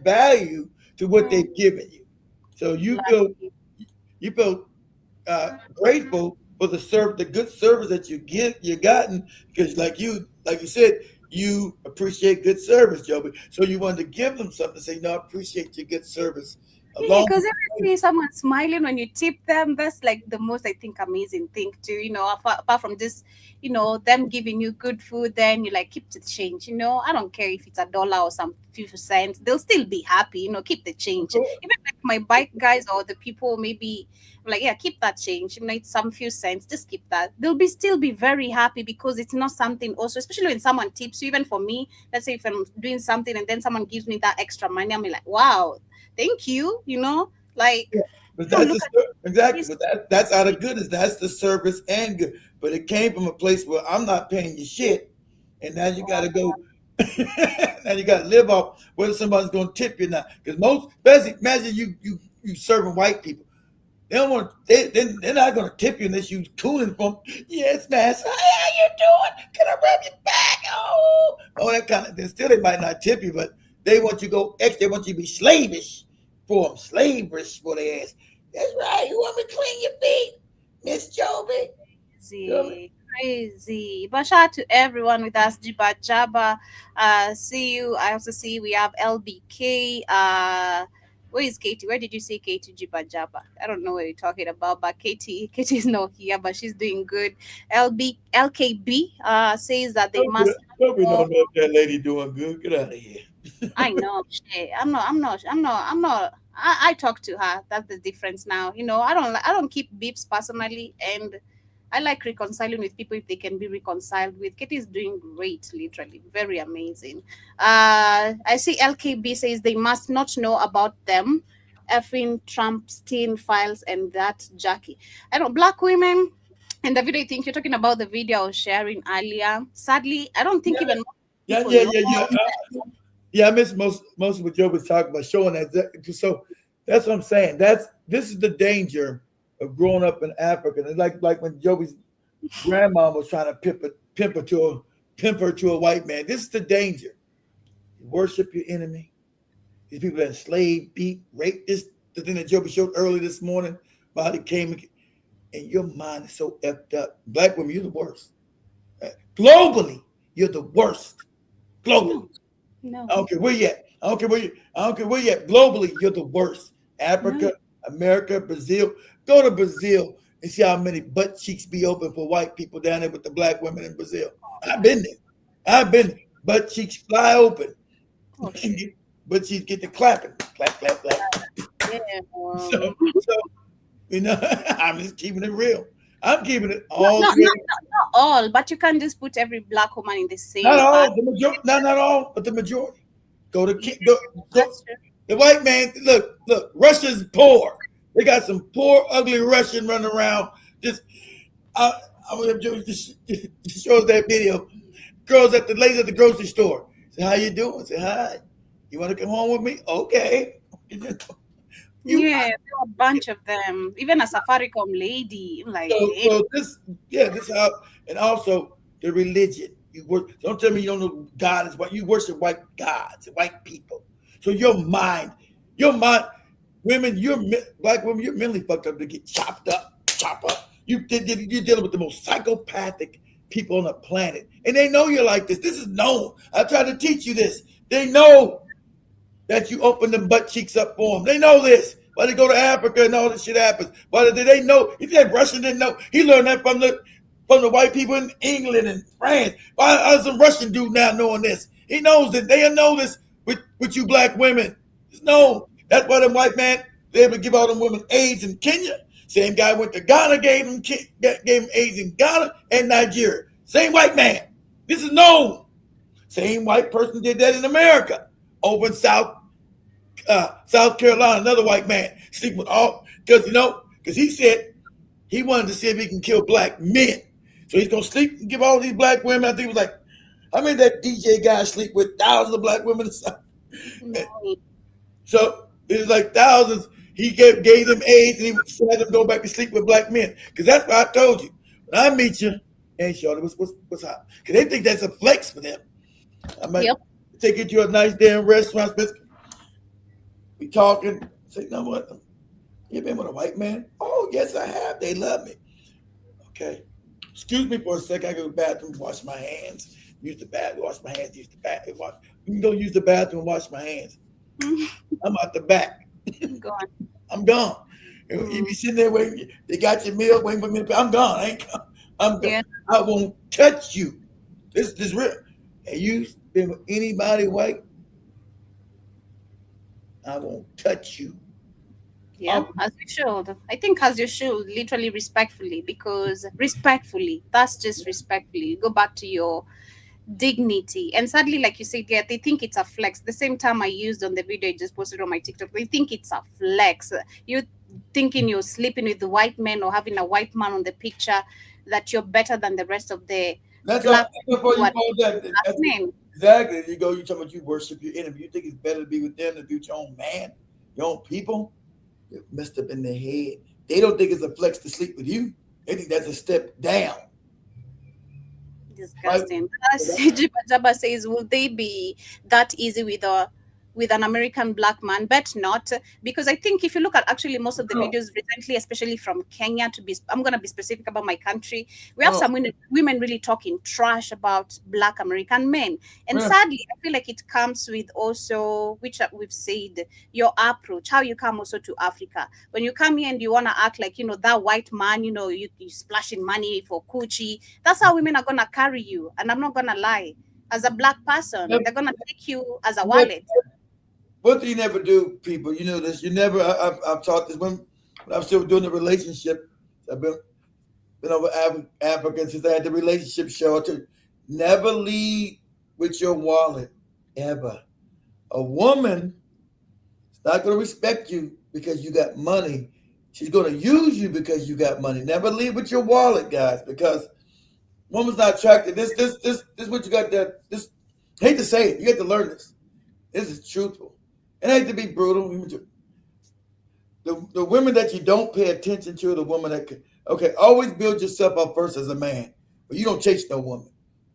value to what they've given you. So you feel grateful for the good service that you gotten because like you said, you appreciate good service, Joby. So you wanted to give them something to say, no, I appreciate your good service Yeah, because every day someone smiling when you tip them, that's like the most, I think, amazing thing too. Apart from just, them giving you good food, then you like keep the change. I don't care if it's $1 or some few cents, they'll still be happy. Keep the change. Even like my bike guys or the people, maybe like, yeah, keep that change. Even it's some few cents, just keep that. They'll be still be very happy because it's not something. Also, especially when someone tips you. Even for me, let's say if I'm doing something and then someone gives me that extra money, I'm like, wow, thank you, like But don't that's look exactly. But that's out of goodness. That's the service and good. But it came from a place where I'm not paying you shit, and now you got to go. Now you got to live off whether somebody's going to tip you now. Because most, especially imagine you serving white people. They don't want. They're not going to tip you unless you cooling from. Yes, master. Hey, how you doing? Can I rub your back? Oh, that kind of. Then still they might not tip you, but they want you to go extra. They want you to be slavish for them, slavish for their ass. That's right. You want me to clean your feet, Miss Joby? crazy. But shout out to everyone with us, Jiba Jaba. See you. I also see we have LBK. Where is Katie? Where did you see Katie Jiba Jaba? I don't know what you're talking about, but Katie is not here, but she's doing good. LKB says that they must. Don't be know that lady doing good. Get out of here. I know. Shit. I'm not. I talk to her. That's the difference now. I don't keep beefs personally, and I like reconciling with people if they can be reconciled with. Katie is doing great, literally, very amazing. I see LKB says they must not know about them, effing Trumpstein files and that Jackie. I don't black women. And the video, I think you're talking about the video I was sharing earlier. Sadly, I don't think even Yeah. people know. Yeah, I miss most of what Joe was talking about, showing that. So that's what I'm saying. This is the danger of growing up in Africa. And like when Joey's grandma was trying to pimp her to a white man. This is the danger. You worship your enemy. These people that enslaved, beat, raped. This the thing that Joey showed early this morning about how they came and your mind is so effed up. Black women, you're the worst. Globally, you're the worst. Globally. No. I don't care where you at. I don't care where you at. Globally, you're the worst. Africa, America, Brazil. Go to Brazil and see how many butt cheeks be open for white people down there with the black women in Brazil. I've been there. Butt cheeks fly open. Butt cheeks get the clapping. Clap, clap, clap. Yeah, So I'm just keeping it real. I'm keeping it all. Not all, but you can't just put every black woman in the same. Not all, not all, but the majority. Go. The white man. Look. Russia's poor. They got some poor, ugly Russian running around. I'm gonna just show us that video. Ladies at the grocery store. Say, how you doing? Say, hi. You want to come home with me? Okay. Yeah, there are a bunch of them. Even a Safaricom lady, like this how, and also the religion. Don't tell me you don't know God is what you worship white gods, white people. So your mind, women, black women, you're mentally fucked up to get chop up. You're dealing with the most psychopathic people on the planet, and they know you're like this. This is known. I tried to teach you this. They know that you open them butt cheeks up for them. They know this. Why they go to Africa and all this shit happens? Why did they know? He said Russian didn't know. He learned that from the white people in England and France. Why is some Russian dude now knowing this? He knows that they know this with you black women. It's known. That's why them white man, they able to give all them women AIDS in Kenya. Same guy went to Ghana, gave him AIDS in Ghana and Nigeria. Same white man. This is known. Same white person did that in America. Over in South Carolina, another white man sleeping with all because he said he wanted to see if he can kill black men. So he's gonna sleep and give all these black women. I think it was like, how many that DJ guy sleep with thousands of black women? So it was like thousands. He gave them AIDS and he had them go back to sleep with black men. Because that's what I told you. When I meet you, hey shorty, what's hot? Because they think that's a flex for them. I might take you to a nice damn restaurant. We talking. Say, you know what? You been with a white man? Oh, yes, I have. They love me. Okay. Excuse me for a second. I go to the bathroom, wash my hands. Use the bathroom, wash my hands. Use the bathroom. You can go use the bathroom, wash my hands. I'm out the back. Go on. I'm gone. You be sitting there waiting. They got your meal waiting for me to pay. I'm gone. I ain't. I'm gone. Yeah. I won't touch you. This real. Have you been with anybody white? I won't touch you. Yeah, as you should. I think as you should, literally respectfully, because respectfully, that's just respectfully. Go back to your dignity. And sadly, like you said, yeah, they think it's a flex. The same time I used on the video I just posted on my TikTok, they think it's a flex. You thinking you're sleeping with the white men or having a white man on the picture, that you're better than the rest of the That's black all. Before you what call that, black men. exactly. You go. You talking about you worship your enemy. You think it's better to be with them than be with your own man, your own people. You're messed up in the head. They don't think it's a flex to sleep with you. They think that's a step down. Disgusting. Jabba says, will they be that easy with an American black man? Bet not, because I think if you look at actually most of the videos recently, especially from Kenya, I'm gonna be specific about my country, we have some women really talking trash about black American men, and sadly, I feel like it comes with also, which we've said, your approach, how you come also to Africa. When you come here and you wanna act like that white man, you splashing money for coochie. That's how women are gonna carry you, and I'm not gonna lie. As a black person, they're gonna take you as a wallet. What do you never do, people? You know this. You never. I've taught this when I'm still doing the relationship. I've been over African since I had the relationship show. To never lead with your wallet, ever. A woman is not going to respect you because you got money. She's going to use you because you got money. Never lead with your wallet, guys, because woman's not attracted. This is what you got there. This, hate to say it, you have to learn this. This is truthful. And I hate to be brutal. The women that you don't pay attention to, the woman that always build yourself up first as a man. But you don't chase no woman.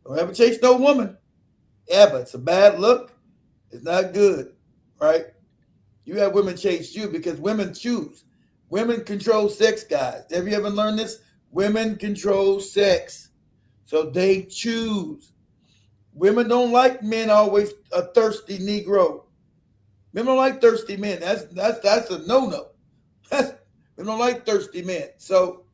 Don't ever chase no woman. Ever. It's a bad look. It's not good. Right? You have women chase you because women choose. Women control sex, guys. Have you ever learned this? Women control sex. So they choose. Women don't like men always a thirsty Negro. Men don't like thirsty men. That's a no-no. We don't like thirsty men. So,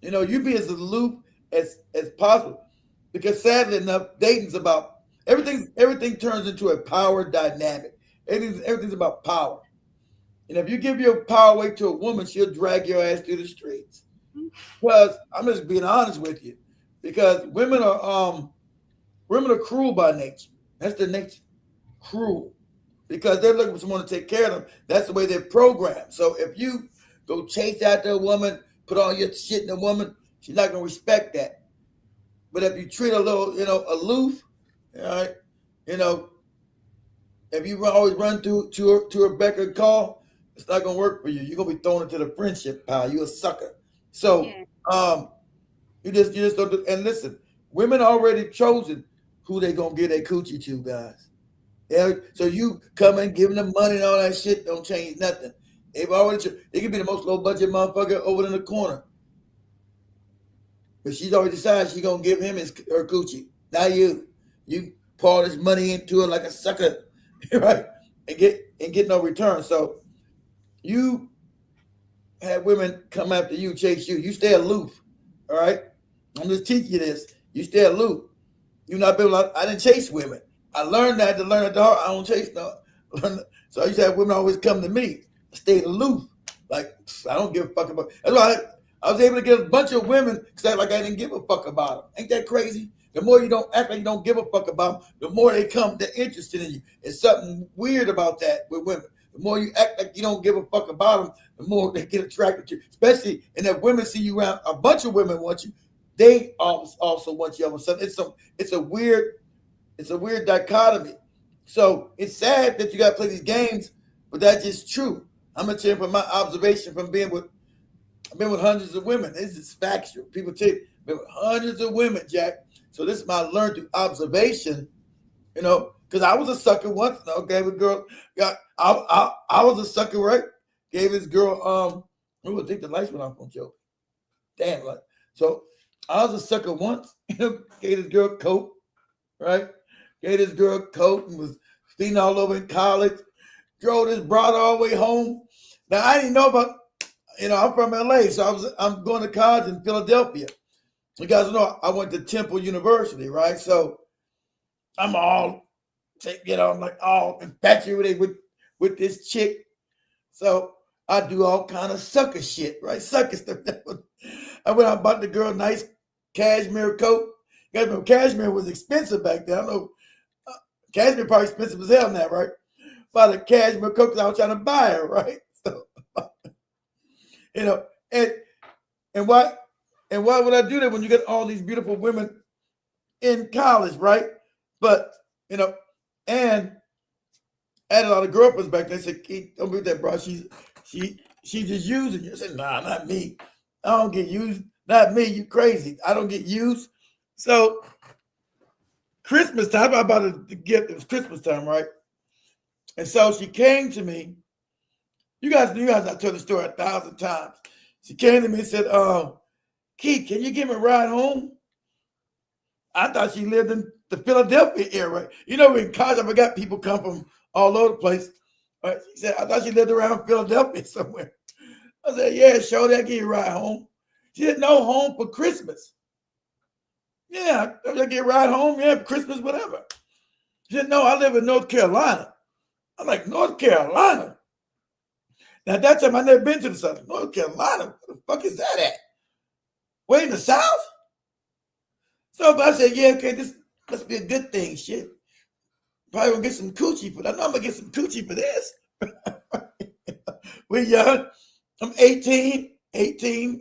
you be as aloof as possible. Because sadly enough, dating's about everything turns into a power dynamic. Everything's about power. And if you give your power away to a woman, she'll drag your ass through the streets. Because I'm just being honest with you. Because women are cruel by nature. That's their nature. Cruel. Because they're looking for someone to take care of them. That's the way they're programmed. So if you go chase after a woman, put all your shit in a woman, she's not going to respect that. But if you treat her a little, aloof, all right, if you always run to her beck and call, it's not going to work for you. You're going to be thrown into the friendship pile. You're a sucker. So you just don't do. And listen, women already chosen who they going to give their coochie to, guys. Yeah, so you come and give them money and all that shit don't change nothing. They could be the most low budget motherfucker over in the corner, but she's already decided she's gonna give him her coochie. Not you. You pour this money into it like a sucker, right? And get no return. So you have women come after you, chase you. You stay aloof. All right. I'm just teaching you this. You stay aloof. You not been like I didn't chase women. I learned that to learn at the heart. I don't chase no. So I used to have women always come to me. I stayed aloof. Like, I don't give a fuck about. That's why I was able to get a bunch of women because I didn't give a fuck about them. Ain't that crazy? The more you don't act like you don't give a fuck about them, the more they're interested in you. It's something weird about that with women. The more you act like you don't give a fuck about them, the more they get attracted to you. Especially, and if women see you around, a bunch of women want you. They also want you all of a sudden. It's a weird dichotomy. So it's sad that you got to play these games, but that's just true. I'm gonna tell you from my observation from I've been with hundreds of women. This is factual. People tell you, I've been with hundreds of women, Jack. So this is my learned through observation, because I was a sucker once. Gave a girl, I was a sucker, right? Gave this girl, I think the lights went off on Joe. Damn, like, so I was a sucker once. Gave this girl coat, right? Gave this girl coat and was feeding all over in college. Drove this broad all the way home. Now I didn't know about, I'm from LA, so I'm going to college in Philadelphia. You guys know I went to Temple University, right? So I'm all, I'm like all infatuated with this chick. So I do all kind of sucker shit, right? Sucker stuff. I went out and bought the girl a nice cashmere coat. You guys remember cashmere was expensive back then. I know cashmere probably expensive as hell now, right? Bought a cashmere coat because I was trying to buy her, right? So, and why would I do that when you get all these beautiful women in college, right? But and I had a lot of girlfriends back then. They said, "Keith, don't be that, bro. She's just using you." I said, "Nah, not me. I don't get used. Not me. You crazy. I don't get used." So Christmas time, I bought the gift. It was Christmas time, right? And so she came to me. You guys, I told the story 1,000 times. She came to me and said, "Keith, can you give me a ride home?" I thought she lived in the Philadelphia area. In college, I forgot people come from all over the place. Right? She said, I thought she lived around Philadelphia somewhere. I said, yeah, sure, I'll give you a ride home. She said, no, home for Christmas. Yeah, I'll give you a ride home, yeah, for Christmas, whatever. She said, no, I live in North Carolina. I'm like, North Carolina? Now, at that time, I never been to the South. North Carolina? What the fuck is that at? Way in the South? So but I said, yeah, okay, this must be a good thing, shit. Probably gonna get some coochie for that. I know I'm gonna get some coochie for this. We young. I'm 18,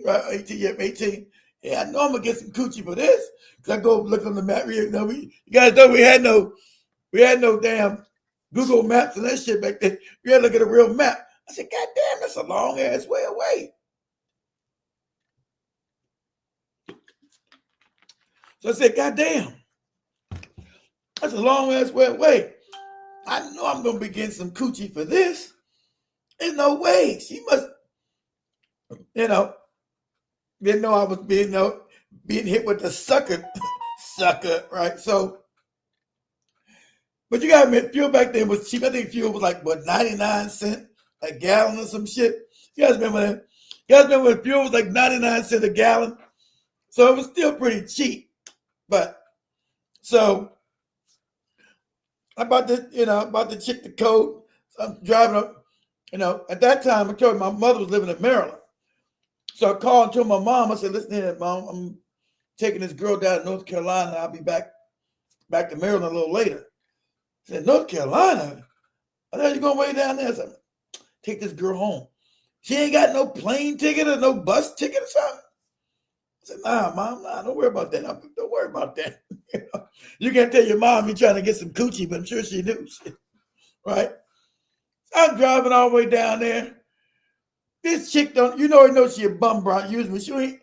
right? 18, yeah, I'm 18. Yeah, I know I'm gonna get some coochie for this. Cause I go look on the map. You guys know we had no damn Google Maps and that shit back then. We had to look at a real map. I said, God damn, that's a long ass way away. So I said, God damn, that's a long ass way away. I know I'm gonna be getting some coochie for this. There's no way. She must, didn't know I was being hit with the sucker, right? So, but you gotta admit, fuel back then was cheap. I think fuel was like, 99 cents a gallon or some shit. You guys remember that? You guys remember when fuel was like 99 cents a gallon? So it was still pretty cheap. But, so, I bought the chick the coat. So I'm driving up. At that time, I told you my mother was living in Maryland. So I called and told my mom, I said, listen here, Mom, I'm taking this girl down to North Carolina. And I'll be back to Maryland a little later. I said, North Carolina? I thought you're going way down there. I said, take this girl home. She ain't got no plane ticket or no bus ticket or something. I said, nah, Mom, don't worry about that. Don't worry about that. You can't tell your mom you're trying to get some coochie, but I'm sure she knew. Right? I'm driving all the way down there. This chick I know she a bum brought use me. She ain't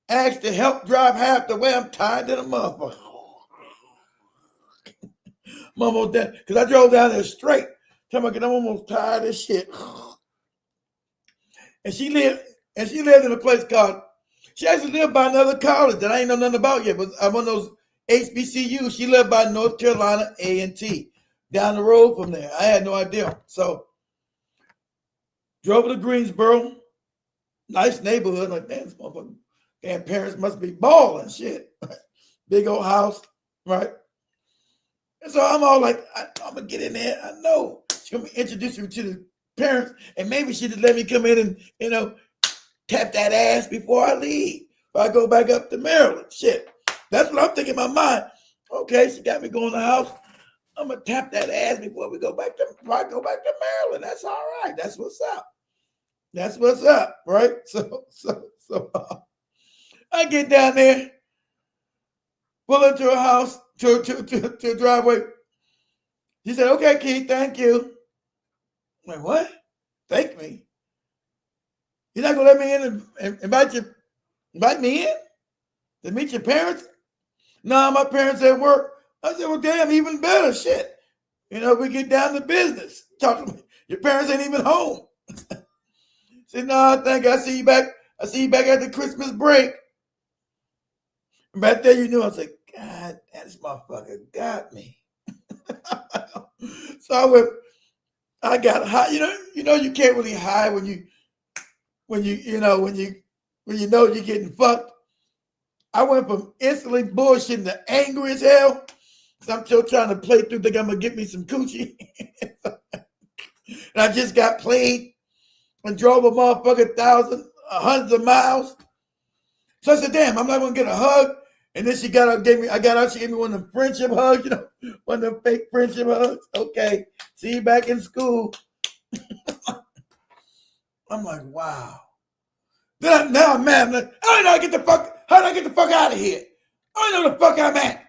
asked to help drive half the way. I'm tired to the motherfucker. I'm almost done. Because I drove down there straight. I'm almost tired of shit. And she lived in a place called, she actually lived by another college that I ain't know nothing about yet. But I'm one of those HBCUs. She lived by North Carolina A&T. Down the road from there. I had no idea. So drove to Greensboro. Nice neighborhood. Like, damn, this motherfucker. Damn, parents must be balling shit. Big old house, right? And so I'm all like, I'm gonna get in there. I know she's gonna introduce me to the parents, and maybe she just let me come in and tap that ass before I leave. Before I go back up to Maryland. Shit. That's what I'm thinking in my mind. Okay, she got me going to the house. I'm gonna tap that ass before I go back to Maryland. That's all right. That's what's up. That's what's up, right? So I get down there, pull into a house, to a driveway. She said, okay, Keith, thank you. I'm like, what? Thank me? You're not gonna let me in and invite me in to meet your parents? No, my parents at work. I said, well, damn, even better, shit. We get down to business. Talk to me. Your parents ain't even home. Said, no, thank you. I see you back at the Christmas break. And back there, I was like, God, this motherfucker got me. So I got high. You know you can't really hide when you know you're getting fucked. I went from instantly bullshitting to angry as hell. So I'm still trying to play through, think I'm gonna get me some coochie. And I just got played and drove a motherfucker hundreds of miles. So I said, damn, I'm not gonna get a hug. And then she got out, she gave me one of them friendship hugs, one of them fake friendship hugs. Okay, see you back in school. I'm like, wow. Now I'm mad. I'm like, how did I get the fuck out of here? I don't know the fuck I'm at.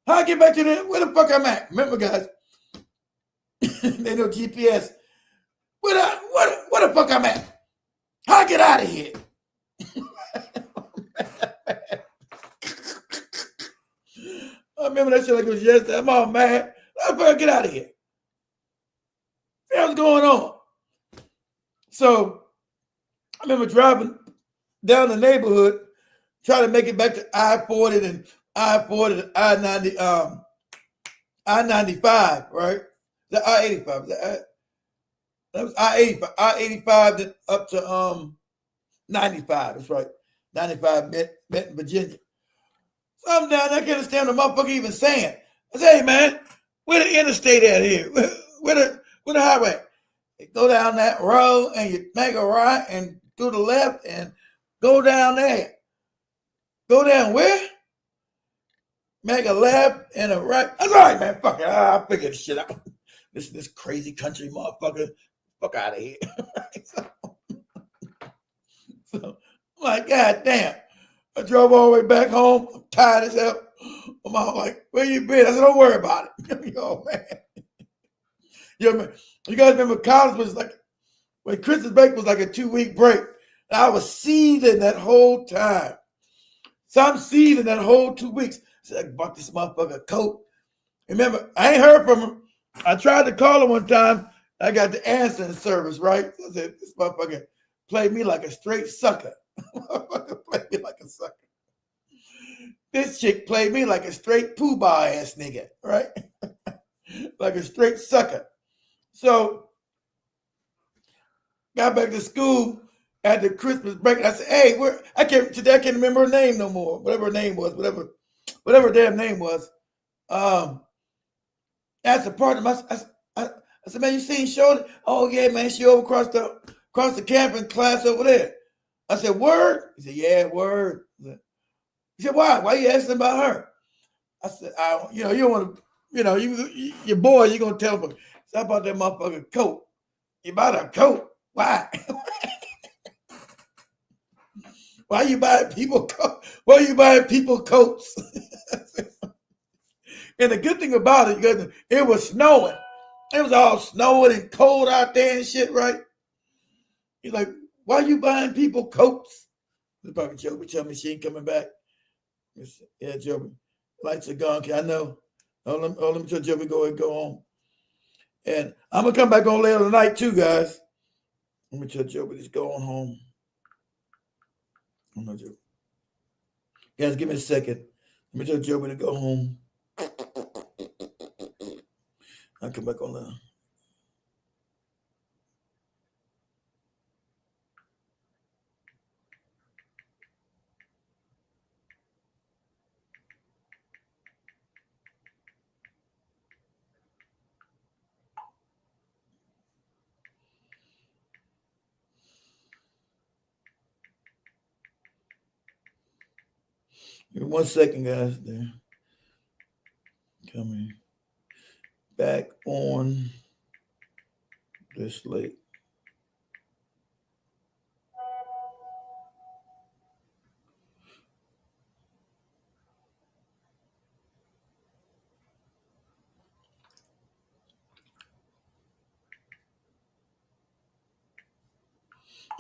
How I get back to where the fuck I'm at? Remember, guys, they know GPS. Where the fuck I'm at? How I get out of here? I remember that shit like it was yesterday. I'm all mad. How the fuck I get out of here? What's going on? So I remember driving down the neighborhood, trying to make it back to I-40 and I-40 to I-90, I-95, right? The I-85. That was I-85. I-85 up to 95. That's right. 95 Benton, Virginia. So I'm down there, I can't understand the motherfucker even saying. I say, hey man, where the interstate at here? Where the highway? You go down that road and you make a right and to the left and go down there. Go down where? Make a left and a right. That's all right, man. Fuck it. I'll figure this shit out. This crazy country motherfucker. Fuck out of here. So I'm like, God damn. I drove all the way back home. I'm tired as hell. My mom like, where you been? I said, don't worry about it. Yo, man. You guys remember college was like, when Christmas break was like a 2-week break. And I was seething that whole time. So I'm seething that whole 2 weeks. I said, I bought this motherfucker a coat. Remember, I ain't heard from her. I tried to call her one time. I got the answering service, right? So I said, this motherfucker played me like a straight sucker. Played me like a sucker. This chick played me like a straight poobah ass nigga, right? Like a straight sucker. So got back to school at the Christmas break. And I said, hey, I can't remember her name no more. Whatever her name was, whatever her damn name was. That's a part of my. I said, man, you seen Shorty? Oh yeah, man, she over across the camping class over there. I said, word? He said, yeah, word. He said, why? Why you asking about her? I said, you don't want to, your boy, you're gonna tell him. How about that motherfucking coat? You bought a coat? Why? Why you buying people coats? And the good thing about it, because it was snowing. It was all snowing and cold out there and shit, right? He's like, why you buying people coats? The probably Joby tell me she ain't coming back. Yeah, Joby. Lights are gone. I know. Let me tell Joby go home. And I'm going to come back on later tonight too, guys. Let me tell Joby he's going home. I'm not joking. Guys, give me a second. Let me tell Joby to go home. I'll come back on later. Give me 1 second, guys. There. Coming back on this late.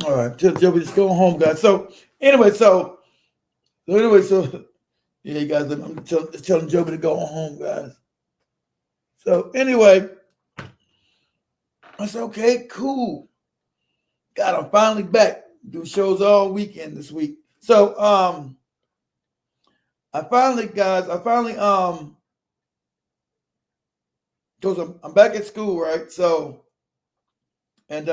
All right, tell Joby just go home, guys. So anyway, yeah, you guys, I'm telling Joby to go home, guys. So anyway, I said, okay, cool. God, I'm finally back. Do shows all weekend this week. So I finally, because I'm back at school, right? So And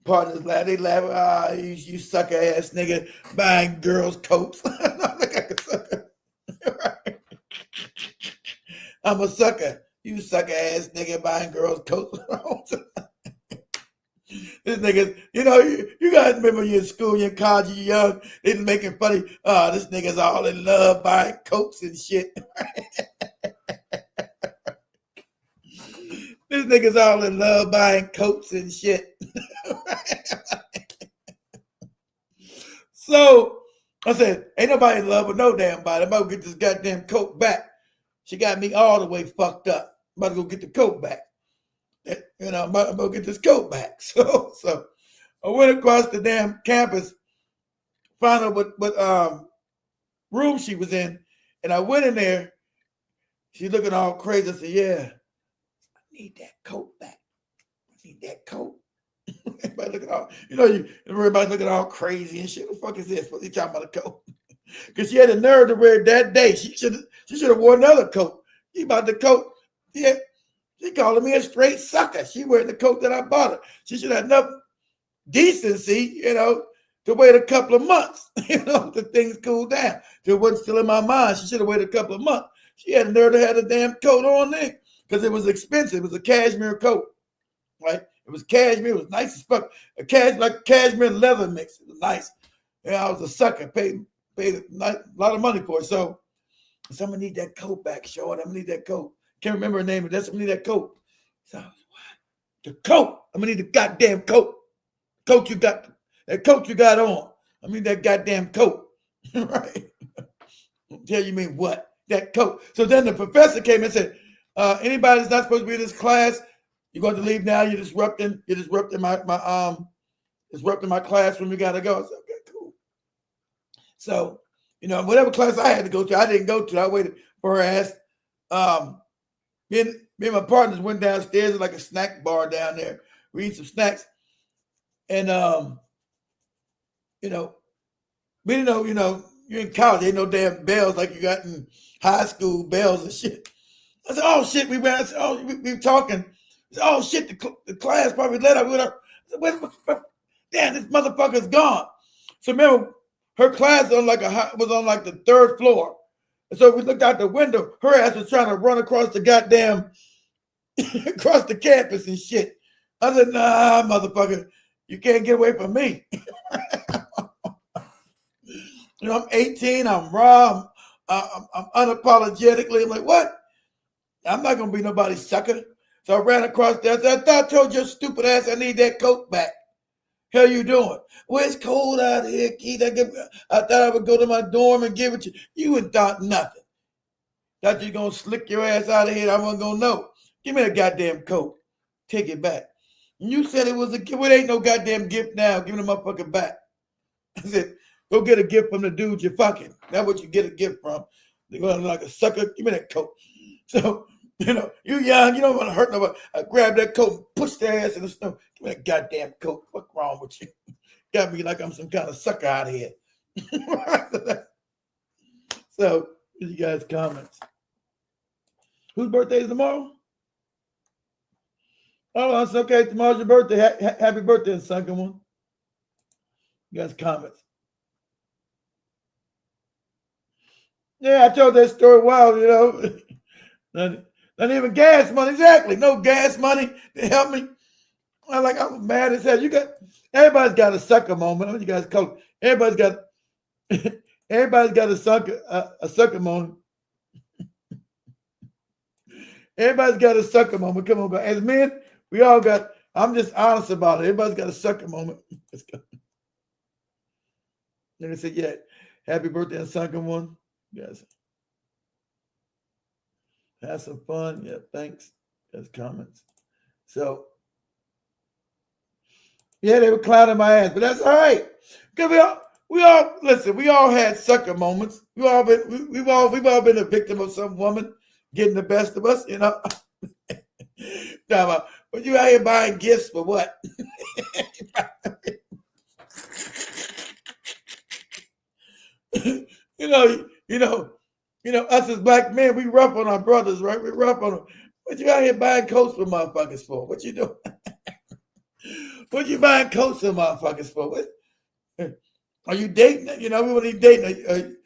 partners laugh. They laugh. Ah, you sucker ass nigga buying girls' coats. I'm a sucker. You sucker ass nigga buying girls' coats. This nigga, you guys remember you're in school, you're in college, you're young, they making funny. This nigga's all in love buying coats and shit. This nigga's all in love buying coats and shit. So I said, ain't nobody in love with no damn body. I'm about to get this goddamn coat back. She got me all the way fucked up. I'm about to go get the coat back. I'm about to get this coat back. So I went across the damn campus, found out what room she was in, and I went in there. She's looking all crazy. I said, yeah, I need that coat back. I need that coat. Everybody looking all, everybody looking all crazy and shit. What the fuck is this? What are you talking about a coat? Because she had the nerve to wear it that day. She should have worn another coat. She about the coat. Yeah, she calling me a straight sucker. She wearing the coat that I bought her. She should have enough decency, to wait a couple of months, till things cool down. Till it wasn't still in my mind. She should have waited a couple of months. She had the nerve to have the damn coat on there because it was expensive. It was a cashmere coat, right? It was cashmere. It was nice as fuck. Like a cashmere leather mix. It was nice. I was a sucker. Paid a lot of money for it. So someone need that coat back, Short. I'm gonna need that coat. Can't remember her name, but that's somebody need that coat. So what? The coat. I'm gonna need the goddamn coat. Coat you got. That coat you got on. I mean that goddamn coat. Right? Tell you mean what? That coat. So then the professor came and said, anybody that's not supposed to be in this class, you're going to leave now. You're disrupting my classroom. You gotta go. I said, okay, cool. So, whatever class I had to go to, I didn't go to. I waited for her ass. Me and my partners went downstairs. There's like a snack bar down there. We eat some snacks. And we didn't know, you're in college, ain't no damn bells like you got in high school, bells and shit. I said, oh shit, we went. I said, oh, we were talking. I said, oh shit, the class probably let up. I said, wait, damn, this motherfucker's gone. So remember, her class was on like the third floor. And so we looked out the window. Her ass was trying to run across the goddamn, across the campus and shit. I said, nah, motherfucker, you can't get away from me. I'm 18, I'm raw, I'm unapologetically, I'm like, what? I'm not going to be nobody's sucker. So I ran across there. I said, I told your stupid ass I need that coat back. Hell you doing? Well, it's cold out here, Keith. I thought I would go to my dorm and give it to you. You ain't thought nothing. Thought you going to slick your ass out of here. I wasn't going to know. Give me that goddamn coat. Take it back. And you said it was a gift. Well, it ain't no goddamn gift now. Give me the motherfucker back. I said, go get a gift from the dude you're fucking. That's what you get a gift from. They're going like a sucker. Give me that coat. So, you young, you don't want to hurt nobody. I grabbed that coat and pushed their ass in the snow. Give me that goddamn coat. What's wrong with you? Got me like I'm some kind of sucker out of here. So, you guys' comments. Whose birthday is tomorrow? Oh, that's okay. Tomorrow's your birthday. Happy birthday, second one. You guys' comments. Yeah, I told that story a while, not even gas money. Exactly. No gas money to help me. I was mad as hell. Everybody's got a sucker moment. What you guys call it? Everybody's got a sucker moment. Everybody's got a sucker moment. Come on, as men, we all got. I'm just honest about it. Everybody's got a sucker moment. Let's go. Then they said, yeah, happy birthday, and second one. Yes. Have some fun. Yeah, thanks. That's comments. So, yeah, they were clowning my ass, but that's all right. Because we all had sucker moments. We've all been a victim of some woman getting the best of us, But you out here buying gifts for what? Us as black men, we rough on our brothers, right? We rough on them. What you out here buying coats for motherfuckers for? What you doing? What you buying coats for motherfuckers for? What? Are you dating? You know, we want to dating.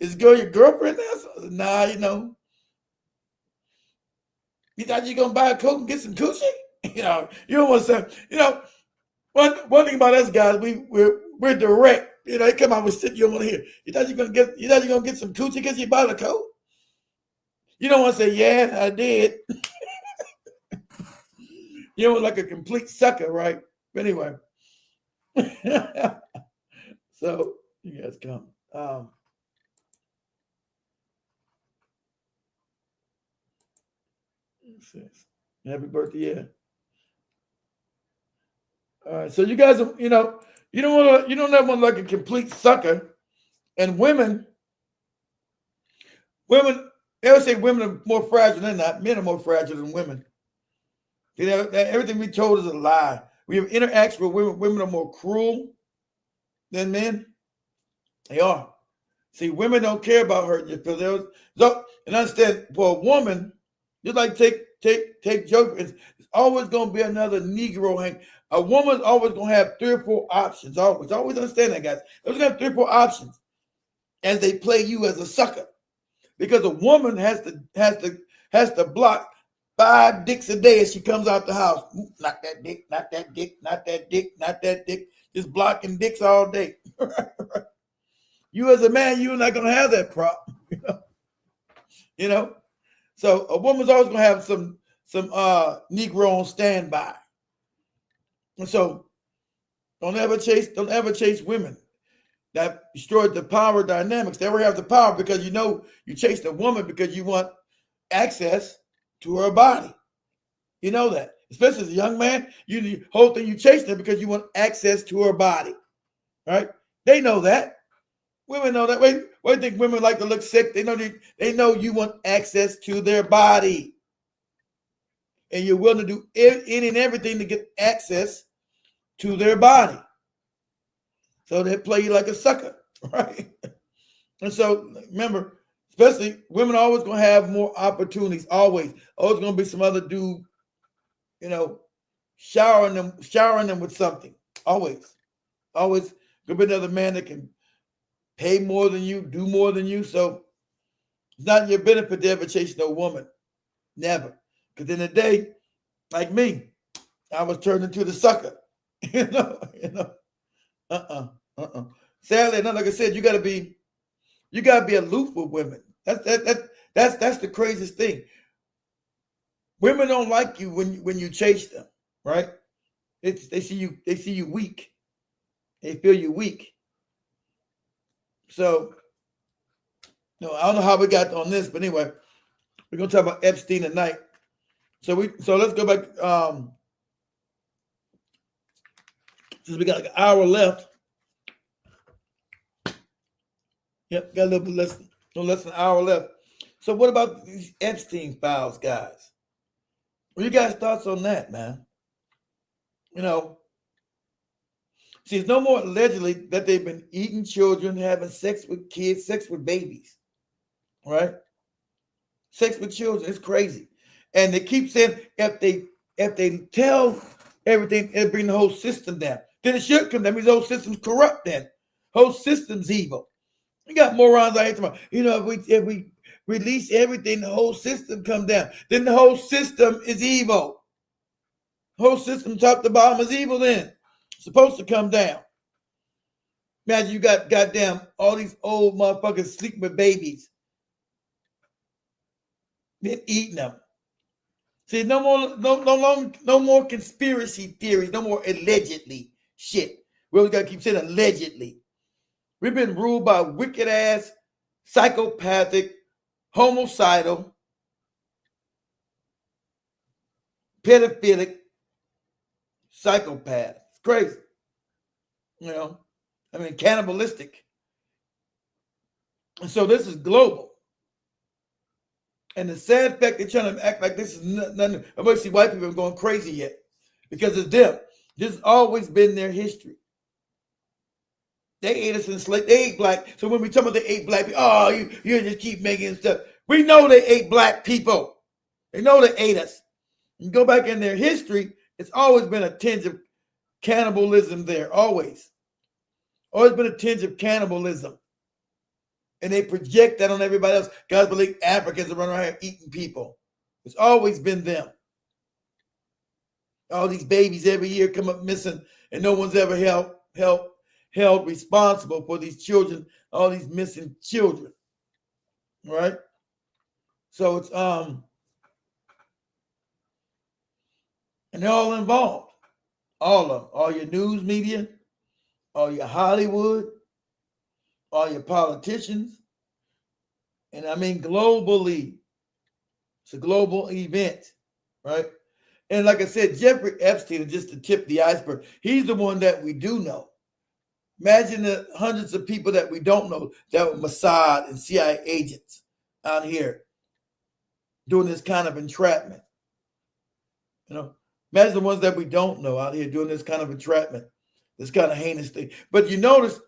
Is girl your girlfriend now? Nah, you know. You thought you gonna buy a coat and get some coochie? You know, you don't want to say. You know, one thing about us guys, we're direct. You know, they come out with shit you don't want to hear. You thought you're gonna get some coochie because you bought a coat? You don't want to say, yeah, I did. You don't look like a complete sucker, right? But anyway. So you guys come. Happy birthday, yeah. All right, so you guys, you know, you don't ever want to look like a complete sucker. And women, they always say women are more fragile than not. Men are more fragile than women. You know, everything we told is a lie. We have interactions with women. Women are more cruel than men. They are. See, women don't care about hurting you because and understand for a woman, just like take joke, it's always gonna be another Negro hang. A woman's always gonna have 3 or 4 options. Always understand that, guys. They're gonna have 3 or 4 options as they play you as a sucker. Because a woman has to block 5 dicks a day as she comes out the house. Not that dick, not that dick, not that dick, not that dick. Just blocking dicks all day. You as a man, you're not gonna have that problem. You know? So a woman's always gonna have some Negro on standby. And so don't ever chase women. That destroyed the power dynamics. They ever have the power because you chase the woman because you want access to her body. You know that. Especially as a young man, the whole thing you chase them because you want access to her body. Right? They know that. Women know that. Why do you think women like to look sick? They know you want access to their body. And you're willing to do any and everything to get access to their body. So they play you like a sucker, right? And so remember, especially women are always gonna have more opportunities, always gonna be some other dude, you know, showering them with something. Always gonna be another man that can pay more than you, do more than you. So it's not in your benefit to ever chase no woman. Never. Because in the day, like me, I was turned into the sucker. you know. Sadly, like I said, you gotta be aloof with women. That's the craziest thing. Women don't like you when you chase them, right? They see you weak. They feel you weak. So, I don't know how we got on this, but anyway, we're gonna talk about Epstein tonight. So let's go back. Since we got like an hour left. Yep, got a little less than an hour left. So what about these Epstein files, guys? What are you guys' thoughts on that, man? See, it's no more allegedly that they've been eating children, having sex with kids, sex with babies, right? Sex with children, it's crazy. And they keep saying if they tell everything, it'll bring the whole system down. Then it should come down. That means the whole system's corrupt then. Whole system's evil. You got morons out here tomorrow. If we release everything, the whole system come down. Then the whole system is evil. Whole system top to bottom is evil then. It's supposed to come down. Imagine you got goddamn all these old motherfuckers sleeping with babies. Then eating them. See, no more conspiracy theories, no more allegedly shit. We always gotta keep saying allegedly. We've been ruled by wicked ass, psychopathic, homicidal, pedophilic psychopath. It's crazy. Cannibalistic. And so this is global. And the sad fact they're trying to act like this is nothing. I might see white people going crazy yet because it's them. This has always been their history. They ate us in slavery. They ate black. So when we talk about they ate black people, you just keep making stuff. We know they ate black people. They know they ate us. You go back in their history, it's always been a tinge of cannibalism there, always. Always been a tinge of cannibalism. And they project that on everybody else. Guys believe Africans are running around here eating people. It's always been them. All these babies every year come up missing, and no one's ever held responsible for these children, all these missing children. Right? So it's and they're all involved. All of them. All your news media, all your Hollywood, all your politicians. And I mean globally. It's a global event, right? And like I said, Jeffrey Epstein is just the tip of the iceberg. He's the one that we do know. Imagine the hundreds of people that we don't know that were Mossad and CIA agents out here doing this kind of entrapment. You know, imagine the ones that we don't know out here doing this kind of entrapment, this kind of heinous thing. But you notice,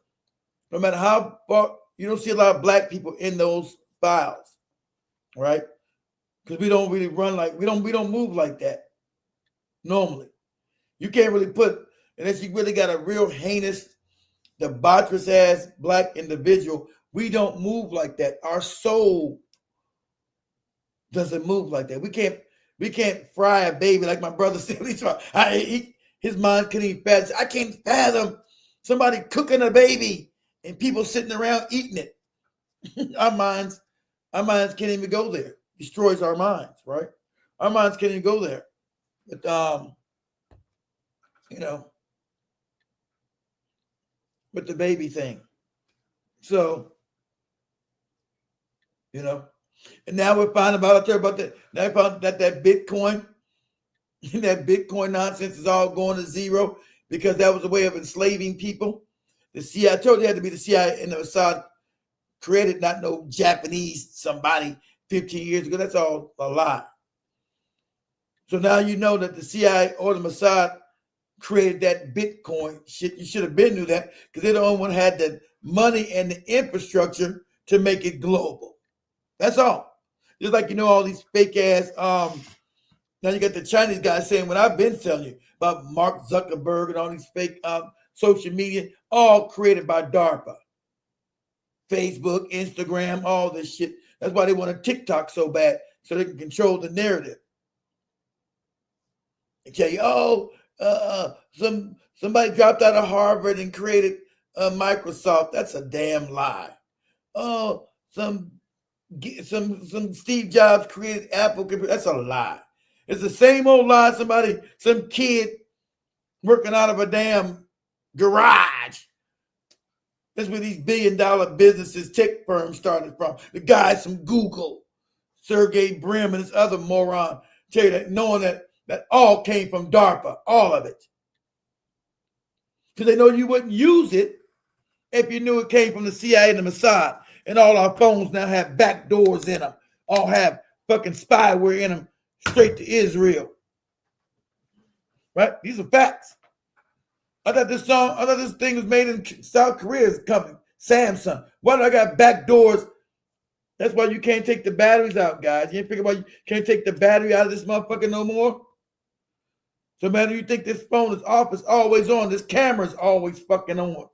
no matter how far, you don't see a lot of black people in those files, right? Because we don't really run like we don't move like that normally. You can't really put, unless you really got a real heinous, debaucherous ass black individual. We don't move like that. Our soul doesn't move like that. We can't fry a baby like my brother said. His mind couldn't even fathom. I can't fathom somebody cooking a baby and people sitting around eating it. Our minds can't even go there. Destroys our minds, right? Our minds can't even go there. But with the baby thing. So, and now we're finding about that. Now we found that Bitcoin, that Bitcoin nonsense is all going to zero because that was a way of enslaving people. The CIA, I told you it had to be the CIA and the Mossad created, not no Japanese somebody 15 years ago. That's all a lie. So now you know that the CIA or the Mossad created that Bitcoin shit. You should have been knew that because they're the only one who had the money and the infrastructure to make it global. That's all. Just like all these fake ass. Now you got the Chinese guys saying what I've been telling you about Mark Zuckerberg and all these fake social media, all created by DARPA, Facebook, Instagram, all this shit. That's why they want a TikTok so bad, so they can control the narrative. They tell you, somebody dropped out of Harvard and created Microsoft. That's a damn lie. Oh, some Steve Jobs created Apple. That's a lie. It's the same old lie. Some kid working out of a damn garage. That's where these billion-dollar businesses, tech firms started from. The guys from Google, Sergey Brin and this other moron, tell you that knowing that all came from DARPA, all of it. Because they know you wouldn't use it if you knew it came from the CIA and the Mossad. And all our phones now have back doors in them. All have fucking spyware in them straight to Israel. Right? These are facts. I thought this thing was made in South Korea's company, Samsung. Why do I got back doors? That's why you can't take the batteries out, guys. You ain't figure about you can't take the battery out of this motherfucker no more. So man, you think this phone is off, it's always on. This camera's always fucking on.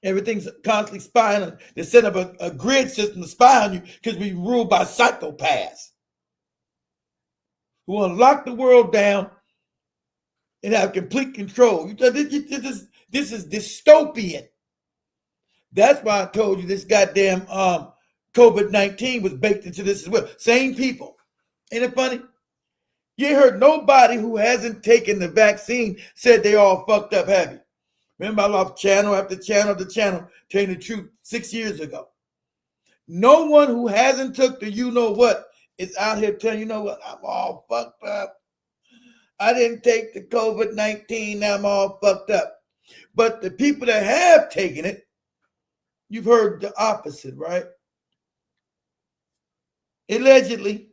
Everything's constantly spying on. They set up a grid system to spy on you because we ruled by psychopaths who want to lock the world down and have complete control. This is dystopian. That's why I told you this goddamn COVID-19 was baked into this as well. Same people. Ain't it funny? You ain't heard nobody who hasn't taken the vaccine said they all fucked up, have you? Remember, I lost channel after channel after channel telling the truth 6 years ago. No one who hasn't took the you-know-what is out here telling you know what, I'm all fucked up. I didn't take the COVID-19, now I'm all fucked up. But the people that have taken it, you've heard the opposite, right? Allegedly,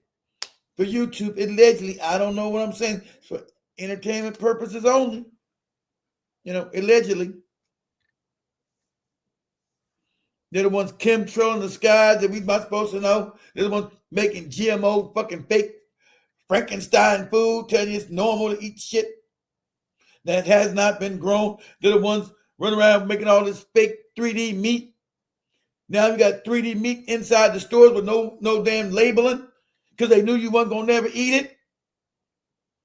for YouTube, allegedly, I don't know what I'm saying, for entertainment purposes only. Allegedly. They're the ones chemtrailing the skies that we're not supposed to know. They're the ones making GMO fucking fake Frankenstein food, telling you it's normal to eat shit that has not been grown. They're the ones running around making all this fake 3D meat. Now you got 3D meat inside the stores with no damn labeling because they knew you weren't going to never eat it.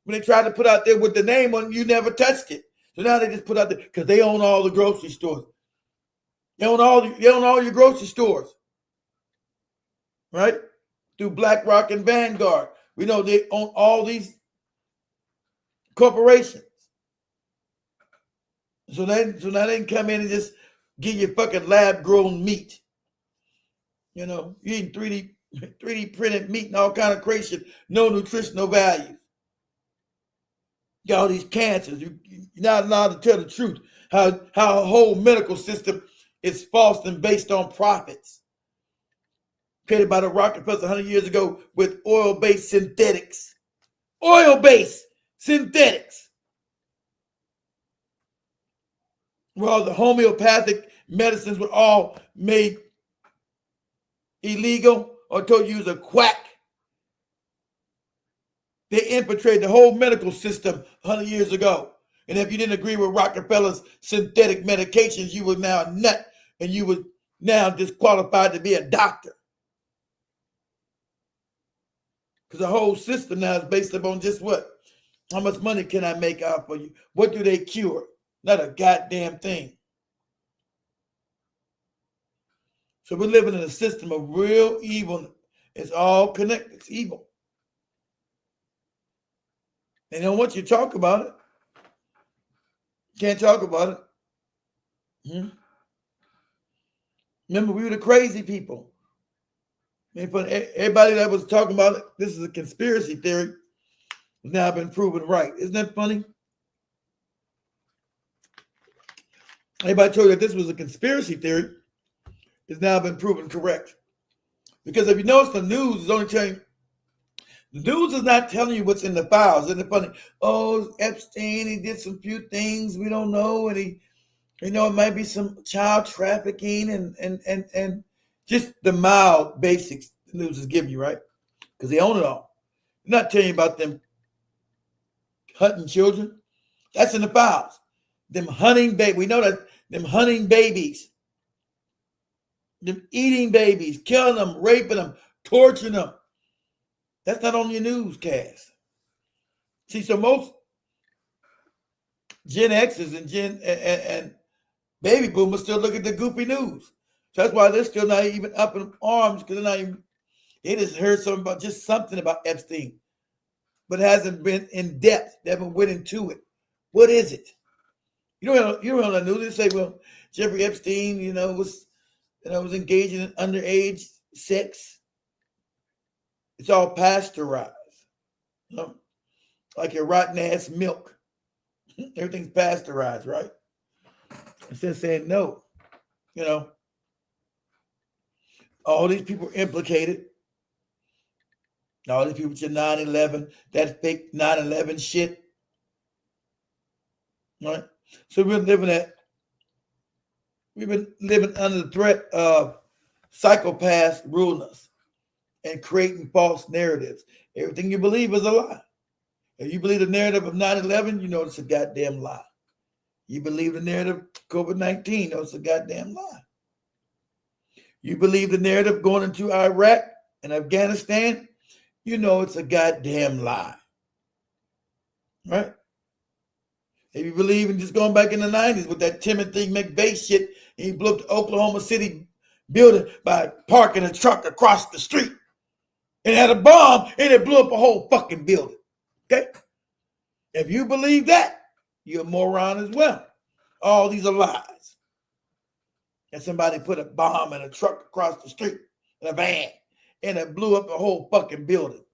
When they tried to put out there with the name on it, you never touched it. So now they just put out there because they own all the grocery stores. They own all your grocery stores, right? Through BlackRock and Vanguard. We know they own all these corporations. So now they can come in and just give you fucking lab-grown meat. You know, you eating 3D printed meat and all kind of crazy shit, no nutritional value. You got all these cancers. You're not allowed to tell the truth. How a whole medical system is false and based on profits. Created by the Rockefellers 100 years ago with oil-based synthetics. Oil-based synthetics. Well, the homeopathic medicines were all made illegal or told you was a quack. They infiltrated the whole medical system 100 years ago. And if you didn't agree with Rockefeller's synthetic medications, you were now a nut and you were now disqualified to be a doctor. Because the whole system now is based upon just what? How much money can I make out for you? What do they cure? Not a goddamn thing. So we're living in a system of real evil. It's all connected. It's evil. They don't want you to talk about it. Can't talk about it. Remember, we were the crazy people. Everybody that was talking about it, this is a conspiracy theory, has now been proven right. Isn't that funny? Everybody told you that this was a conspiracy theory, has now been proven correct. Because if you notice, the news is only telling the news is not telling you what's in the files. Isn't it funny? Oh, Epstein, he did some few things we don't know, and he, it might be some child trafficking and just the mild basics the news is giving you, right? Because they own it all. They're not telling you about them hunting children. That's in the files. Them hunting babies. We know that them hunting babies. Them eating babies, killing them, raping them, torturing them. That's not on your newscast. See, so most Gen X's and baby boomers still look at the goofy news. So that's why they're still not even up in arms, because they just heard something about Epstein, but it hasn't been in depth. They haven't went into it. What is it? You don't know the news. They say, well, Jeffrey Epstein, was engaging in underage sex. It's all pasteurized, like your rotten ass milk. Everything's pasteurized, right? Instead of saying no, all these people are implicated. All these people with your 9/11, that fake 9/11 shit, right? So we've been living under the threat of psychopaths ruling us and creating false narratives. Everything you believe is a lie. If you believe the narrative of 9/11, you know it's a goddamn lie. You believe the narrative of COVID-19, you know it's a goddamn lie. You believe the narrative going into Iraq and Afghanistan, you know it's a goddamn lie. Right? If you believe in just going back in the 90s with that Timothy McVeigh shit, and he blew up the Oklahoma City building by parking a truck across the street and had a bomb and it blew up a whole fucking building. Okay? If you believe that, you're a moron as well. All these are lies. And somebody put a bomb in a truck across the street in a van and it blew up a whole fucking building.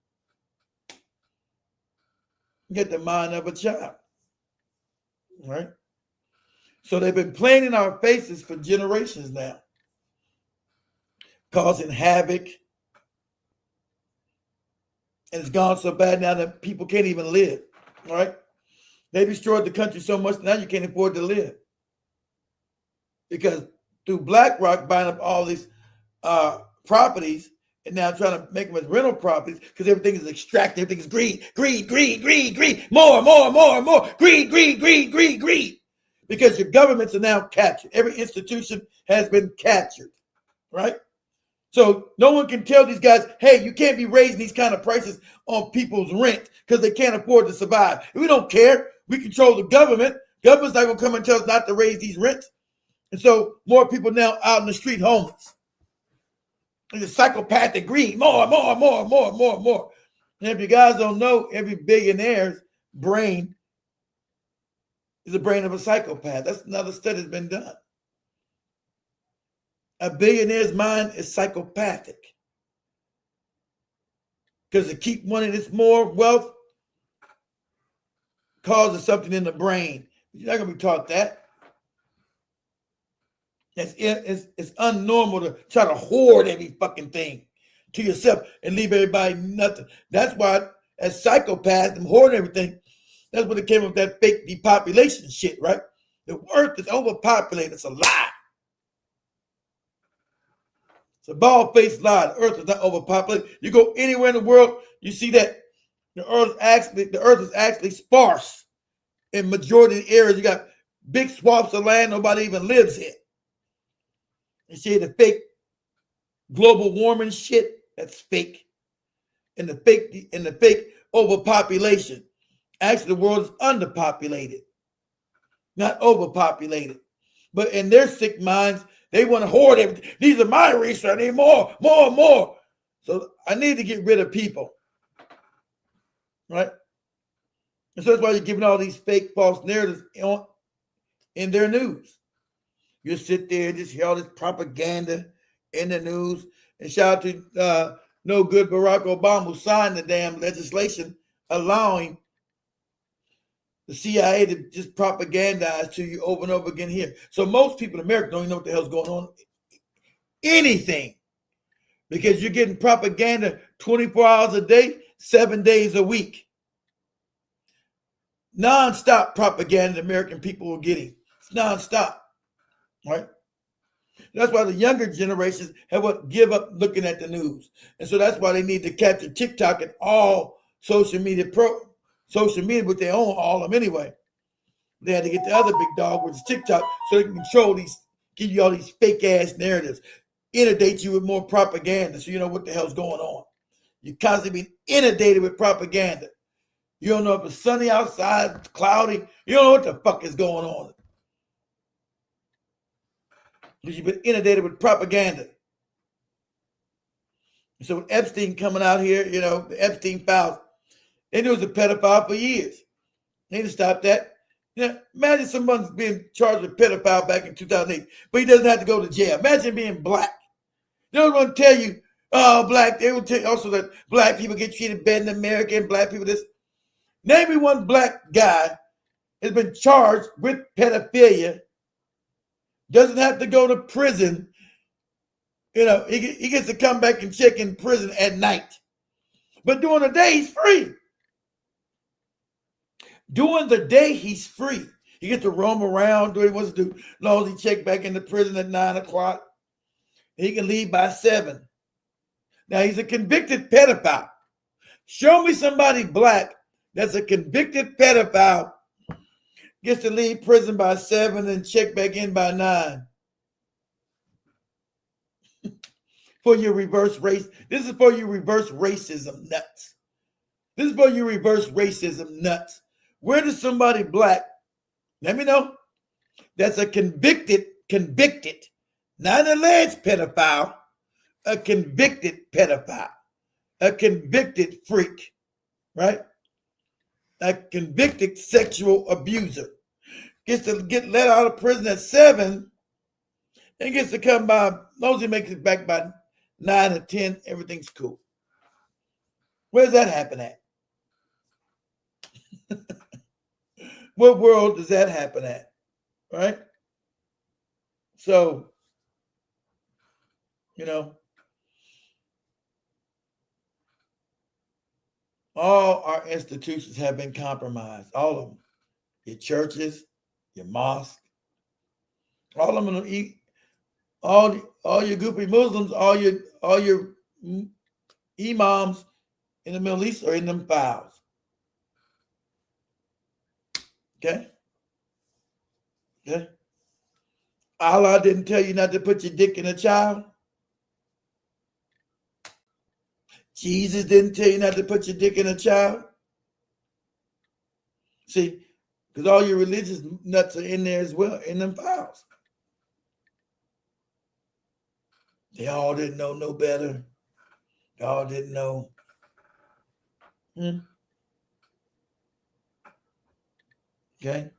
Get the mind of a child. Right? So they've been playing in our faces for generations now, causing havoc. And it's gone so bad now that people can't even live. All right? They destroyed the country so much now you can't afford to live. Because through BlackRock buying up all these properties and now trying to make them as rental properties because everything is extracted, everything is greed, greed, greed, greed, greed, more, greed, greed, greed, greed, greed. Because your governments are now captured. Every institution has been captured, right? So no one can tell these guys, hey, you can't be raising these kind of prices on people's rent because they can't afford to survive. We don't care. We control the government. Government's not going to come and tell us not to raise these rents. And so more people now out in the street homeless. It's a psychopathic greed. More. And if you guys don't know, every billionaire's brain is the brain of a psychopath. That's another study that's been done. A billionaire's mind is psychopathic because to keep wanting this more wealth causes something in the brain. You're not going to be taught that. It's unnormal to try to hoard every fucking thing to yourself and leave everybody nothing. That's why, as psychopaths, them hoarding everything, that's when it came up with that fake depopulation shit, right? The earth is overpopulated. It's a lie. It's a bald-faced lie. The earth is not overpopulated. You go anywhere in the world, you see that the earth is actually sparse. In majority of the areas, you got big swaths of land nobody even lives in. You see the fake global warming shit, that's fake. And the fake overpopulation. Actually, the world is underpopulated, not overpopulated. But in their sick minds, they want to hoard everything. These are my resources. I need more. So I need to get rid of people, right? And so that's why you're giving all these fake, false narratives in their news. You sit there and just hear all this propaganda in the news. And shout out to no good Barack Obama who signed the damn legislation allowing the CIA to just propagandize to you over and over again here. So most people in America don't even know what the hell's going on. Anything. Because you're getting propaganda 24 hours a day, 7 days a week. Non-stop propaganda the American people are getting. It's non-stop. Right? That's why the younger generations have what give up looking at the news. And so that's why they need to capture TikTok and all social media, but they own all of them anyway. They had to get the other big dog, which is TikTok, so they can control these, give you all these fake ass narratives, inundate you with more propaganda so you know what the hell's going on. You're constantly being inundated with propaganda. You don't know if it's sunny outside, it's cloudy. You don't know what the fuck is going on. Because you've been inundated with propaganda. So with Epstein coming out here, you know, the Epstein files, they knew he was a pedophile for years. They need to stop that. You know, imagine someone's being charged with pedophile back in 2008, but he doesn't have to go to jail. Imagine being black. They don't want to tell you, oh, black. They will tell you also that black people get treated better than American, and black people this. Name me one black guy has been charged with pedophilia, doesn't have to go to prison. You know, he gets to come back and check in prison at night. But during the day, he's free. During the day, he's free. He gets to roam around, do what he wants to do. As long as he check back into prison at 9 o'clock, he can leave by 7. Now, he's a convicted pedophile. Show me somebody black that's a convicted pedophile, gets to leave prison by 7 and check back in by 9. For your reverse race. This is for your reverse racism nuts. This is for your reverse racism nuts. Where does somebody black, let me know, that's a convicted, not an alleged pedophile, a convicted pedophile, a convicted freak, right? A convicted sexual abuser gets to get let out of prison at 7 and gets to come by, as long as he makes it back by 9 or 10, everything's cool. Where does that happen at? What world does that happen at? Right? So, you know, all our institutions have been compromised. All of them. Your churches, your mosque, all of them all your goopy Muslims, all your imams in the Middle East are in them files. Okay? Okay? Allah didn't tell you not to put your dick in a child. Jesus didn't tell you not to put your dick in a child. See, because all your religious nuts are in there as well, in them files. They all didn't know no better. They all didn't know. Okay?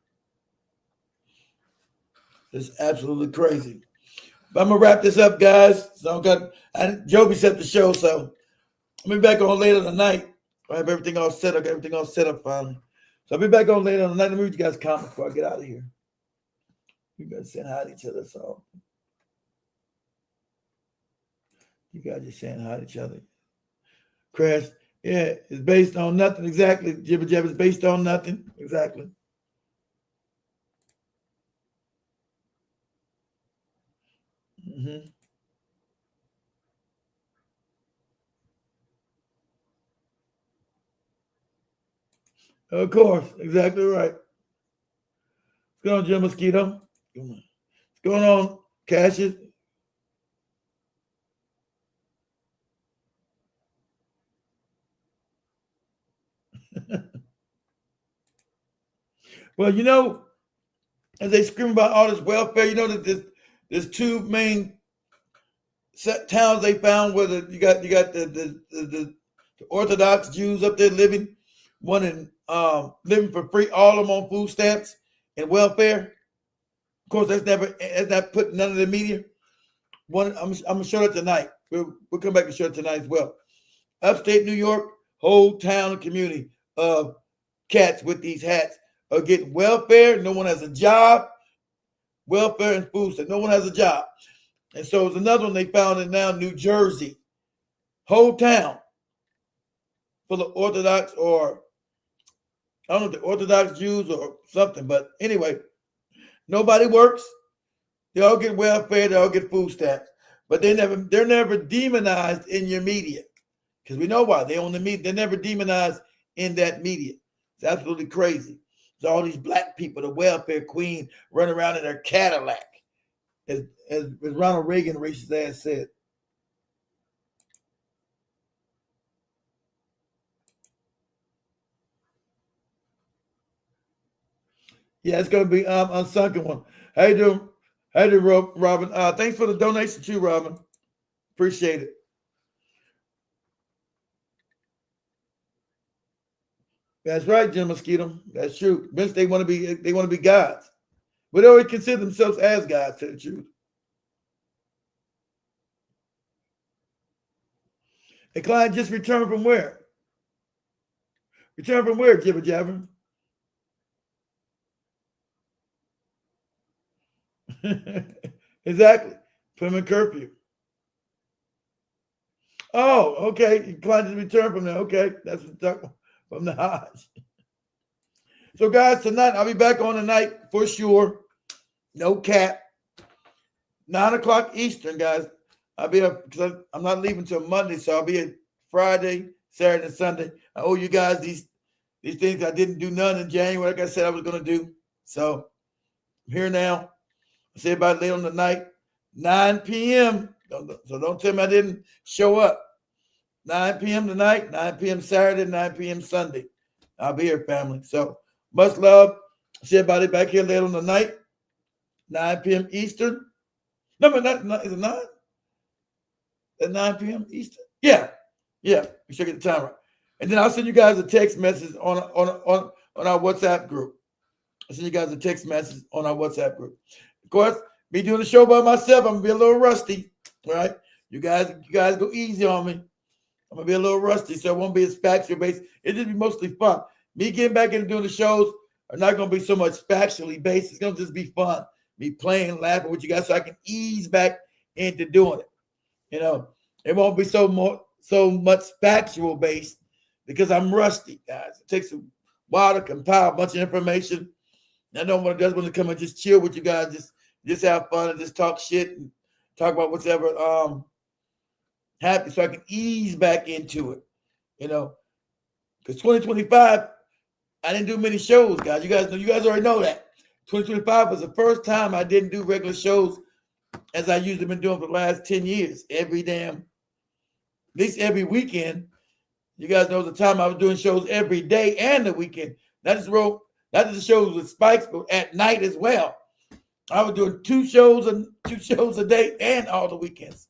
It's absolutely crazy. But I'm going to wrap this up, guys. So Joby set the show, so I'll be back on later tonight. I have everything all set up. Got everything all set up finally. So I'll be back on later tonight. Let me read you guys' comments before I get out of here. You guys saying hi to each other, so you guys just saying hi to each other. Crash, yeah, it's based on nothing. Exactly. Jibber Jabber is based on nothing. Exactly. Of course. Exactly right. What's going on, Jim Mosquito? What's going on, Cassius? Well, you know, as they scream about all this welfare, you know that there's two main towns they found where you got the Orthodox Jews up there living, one in living for free, all of them on food stamps and welfare. Of course, that's not put none of the media. I'm gonna show it tonight. We'll come back and show it tonight as well. Upstate New York, whole town and community of cats with these hats are getting welfare. No one has a job. Welfare and food stamps. No one has a job. And so it's another one they found in now New Jersey. Whole town full of Orthodox, or I don't know if they're Orthodox Jews or something, but anyway, nobody works. They all get welfare, they all get food stamps. But they're never demonized in your media. Because we know why. They own the media. They're never demonized in that media. It's absolutely crazy. It's all these black people, the welfare queen, run around in their Cadillac. As Ronald Reagan racist ass said. Yeah, it's gonna be Unsunken One. How you doing? How you doing, Robin? Thanks for the donation too, Robin. Appreciate it. That's right, Jim Mosquito. That's true. Vince, they want to be gods. But they always consider themselves as gods, to the truth. A client just returned from where? Returned from where, Jibber Jabber? Exactly. Put him in curfew. Oh, okay. Client just returned from there. Okay. That's what I'm talking from the Hajj. So, guys, tonight, I'll be back on tonight for sure. No cap. 9 o'clock Eastern, guys. I'll be up because I'm not leaving until Monday, so I'll be at Friday, Saturday, and Sunday. I owe you guys these things. I didn't do none in January, like I said I was going to do. So, I'm here now. I'll see everybody later on the night, 9 p.m. So don't tell me I didn't show up. 9 p.m. tonight, 9 p.m. Saturday, 9 p.m. Sunday. I'll be here, family. So much love. See everybody back here later on the night, 9 p.m. Eastern. No, but not is it 9? At 9 p.m. Eastern? Yeah. Yeah. We should get the time right. And then I'll send you guys a text message on our WhatsApp group. I'll send you guys a text message on our WhatsApp group. Of course, me doing the show by myself, I'm gonna be a little rusty, right? You guys go easy on me. I'm gonna be a little rusty, so it won't be as factual based. It'll just be mostly fun. Me getting back into doing the shows are not gonna be so much factually based. It's gonna just be fun. Me playing, laughing with you guys, so I can ease back into doing it. You know, it won't be so much factual based because I'm rusty, guys. It takes a while to compile a bunch of information. I don't want to come and just chill with you guys, just have fun and just talk shit and talk about whatever happened, so I can ease back into it. You know, because 2025, I didn't do many shows, guys. You guys know, you guys already know that. 2025 was the first time I didn't do regular shows as I usually been doing for the last 10 years. At least every weekend. You guys know the time I was doing shows every day and the weekend. Not just the shows with spikes, but at night as well. I was doing two shows a day and all the weekends.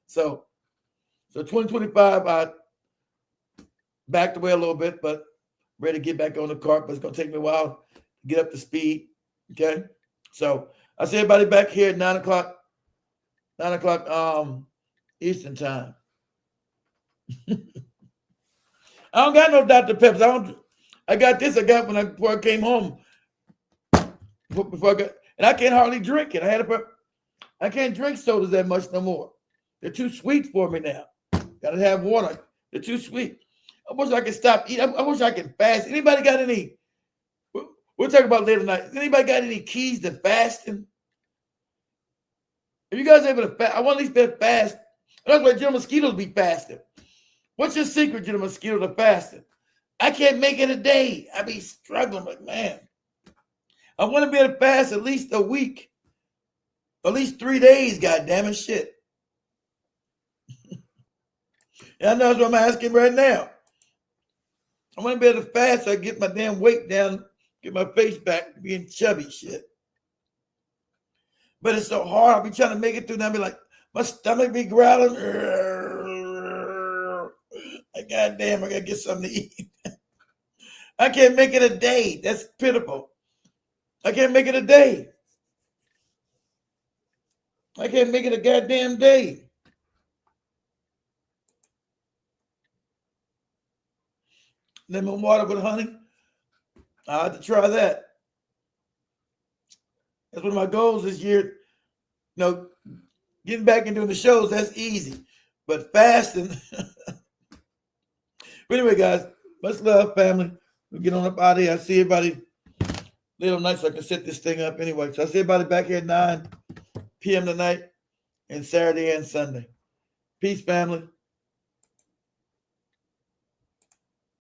So 2025, I backed away a little bit, but ready to get back on the cart. But it's gonna take me a while to get up to speed. Okay, so I see everybody back here at 9 o'clock Eastern time. I don't got no Dr. Peppers. I got this. Before I came home. And I can't hardly drink it. I can't drink sodas that much no more. They're too sweet for me now. Gotta have water. They're too sweet. I wish I could stop eating. I wish I could fast. Anybody got any? We'll talk about later tonight. Anybody got any keys to fasting? If you guys able to fast, I want at least be fast. That's why General Mosquitoes be fasting. What's your secret, General Mosquito, to fasting? I can't make it a day. I be struggling, like, man. I want to be able to fast at least a week. At least 3 days, goddammit, shit. And I know that's what I'm asking right now. I want to be able to fast so I get my damn weight down, get my face back, being chubby, shit. But it's so hard. I'll be trying to make it through, and I'll be like, my stomach be growling. Like, goddamn, I got to get something to eat. I can't make it a day. That's pitiful. I can't make it a day. I can't make it a goddamn day. Lemon water with honey. I have to try that. That's one of my goals this year. You know, getting back into the shows, that's easy. But fasting. But anyway, guys, much love, family. We'll get on up out of here. I see everybody later night so I can set this thing up anyway. So I see everybody back here at 9 p.m. tonight and Saturday and Sunday. Peace, family.